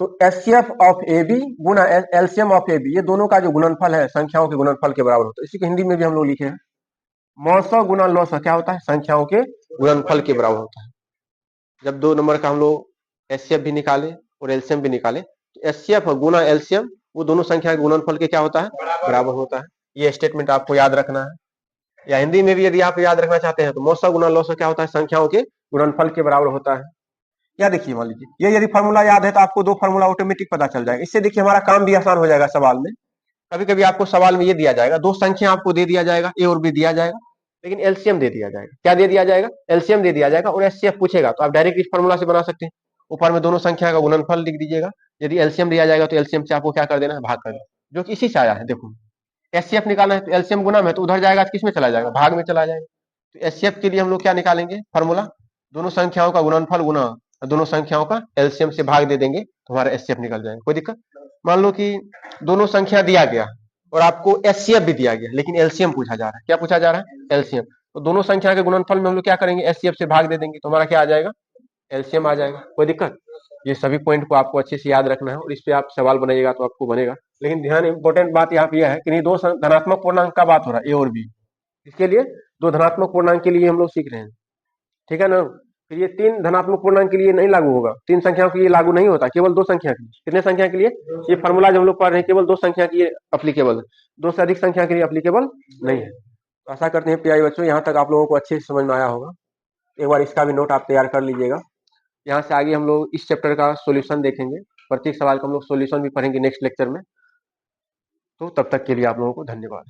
तो एचसीएफ ऑफ ए बी गुना एलसीएम ऑफ ए बी, ये दोनों का जो गुणनफल है संख्याओं के गुणनफल के बराबर होता है। इसी को हिंदी में भी हम लोग लिखे हैं, मौसौ गुना लौसौ क्या होता है? संख्याओं के गुणनफल के बराबर होता है। जब दो नंबर का हम लोग एचसीएफ भी निकाले और एलसीएम भी निकाले, तो एचसीएफ गुना एलसीएम वो दोनों संख्या के गुणनफल के क्या होता है? बराबर होता है। ये स्टेटमेंट आपको याद रखना है। या हिंदी में भी यदि आप याद रखना चाहते हैं तो मौसौ गुना लौसौ क्या होता है? संख्याओं के गुणनफल के बराबर होता है। या देखिए, मान लीजिए ये यदि फॉर्मूला याद है तो आपको दो फॉर्मूला ऑटोमेटिक पता चल जाएगा। इससे देखिए हमारा काम भी आसान हो जाएगा सवाल में। कभी कभी आपको सवाल में ये दिया जाएगा, दो संख्या आपको दे दिया जाएगा, ए और बी दिया जाएगा, लेकिन एलसीएम दे दिया जाएगा। क्या दे दिया जाएगा? एलसीएम दे दिया जाएगा, और एचसीएफ पूछेगा तो आप डायरेक्ट इस फॉर्मूला से बना सकते हैं। ऊपर में दोनों संख्या का गुणनफल लिख दीजिएगा। यदि एलसीएम दिया जाएगा तो एलसीएम से आपको क्या कर देना है? भाग कर देना, जो कि इसी से आया है। देखो, एचसीएफ निकालना है तो एलसीएम गुना में, तो उधर जाएगा तो किस में चला जाएगा? भाग में चला जाएगा। तो एचसीएफ के लिए हम लोग क्या निकालेंगे? फॉर्मूला, दोनों संख्याओं का गुणनफल गुना दोनों संख्याओं का एलसीएम से भाग दे देंगे तो हमारा एचसीएफ निकल जाएगा। कोई दिक्कत? मान लो कि दोनों संख्या दिया गया और आपको एचसीएफ भी दिया गया, लेकिन एलसीएम पूछा जा रहा है। क्या पूछा जा रहा है? एलसीएम। तो दोनों संख्या के गुणनफल में हम लोग क्या करेंगे? एचसीएफ से भाग दे देंगे तो हमारा क्या आ जाएगा? एलसीएम आ जाएगा। कोई दिक्कत? ये सभी पॉइंट को आपको अच्छे से याद रखना है और इस पे आप सवाल बनाइएगा तो आपको बनेगा। लेकिन ध्यान, इंपॉर्टेंट बात यहाँ पे यह है कि दो धनात्मक पूर्णांक का बात हो रहा है, ए और बी। इसके लिए दो धनात्मक पूर्णांक के लिए हम लोग सीख रहे हैं, ठीक है ना? फिर ये तीन धनात्मक पूर्णांक के लिए नहीं लागू होगा, तीन संख्याओं के लिए लागू नहीं होता, केवल दो संख्या के लिए। कितने संख्या के लिए? ये फॉर्मूला जो हम लोग पढ़ रहे हैं केवल दो संख्या के लिए अप्लीकेबल है, दो से अधिक संख्या के लिए अप्लीकेबल नहीं है। तो आशा करते हैं प्यारे बच्चों, यहाँ तक आप लोगों को अच्छे से समझ में आया होगा। एक बार इसका भी नोट आप तैयार कर लीजिएगा। यहाँ से आगे हम लोग इस चैप्टर का सॉल्यूशन देखेंगे, प्रत्येक सवाल का हम लोग सॉल्यूशन भी पढ़ेंगे नेक्स्ट लेक्चर में। तो तब तक के लिए आप लोगों को धन्यवाद।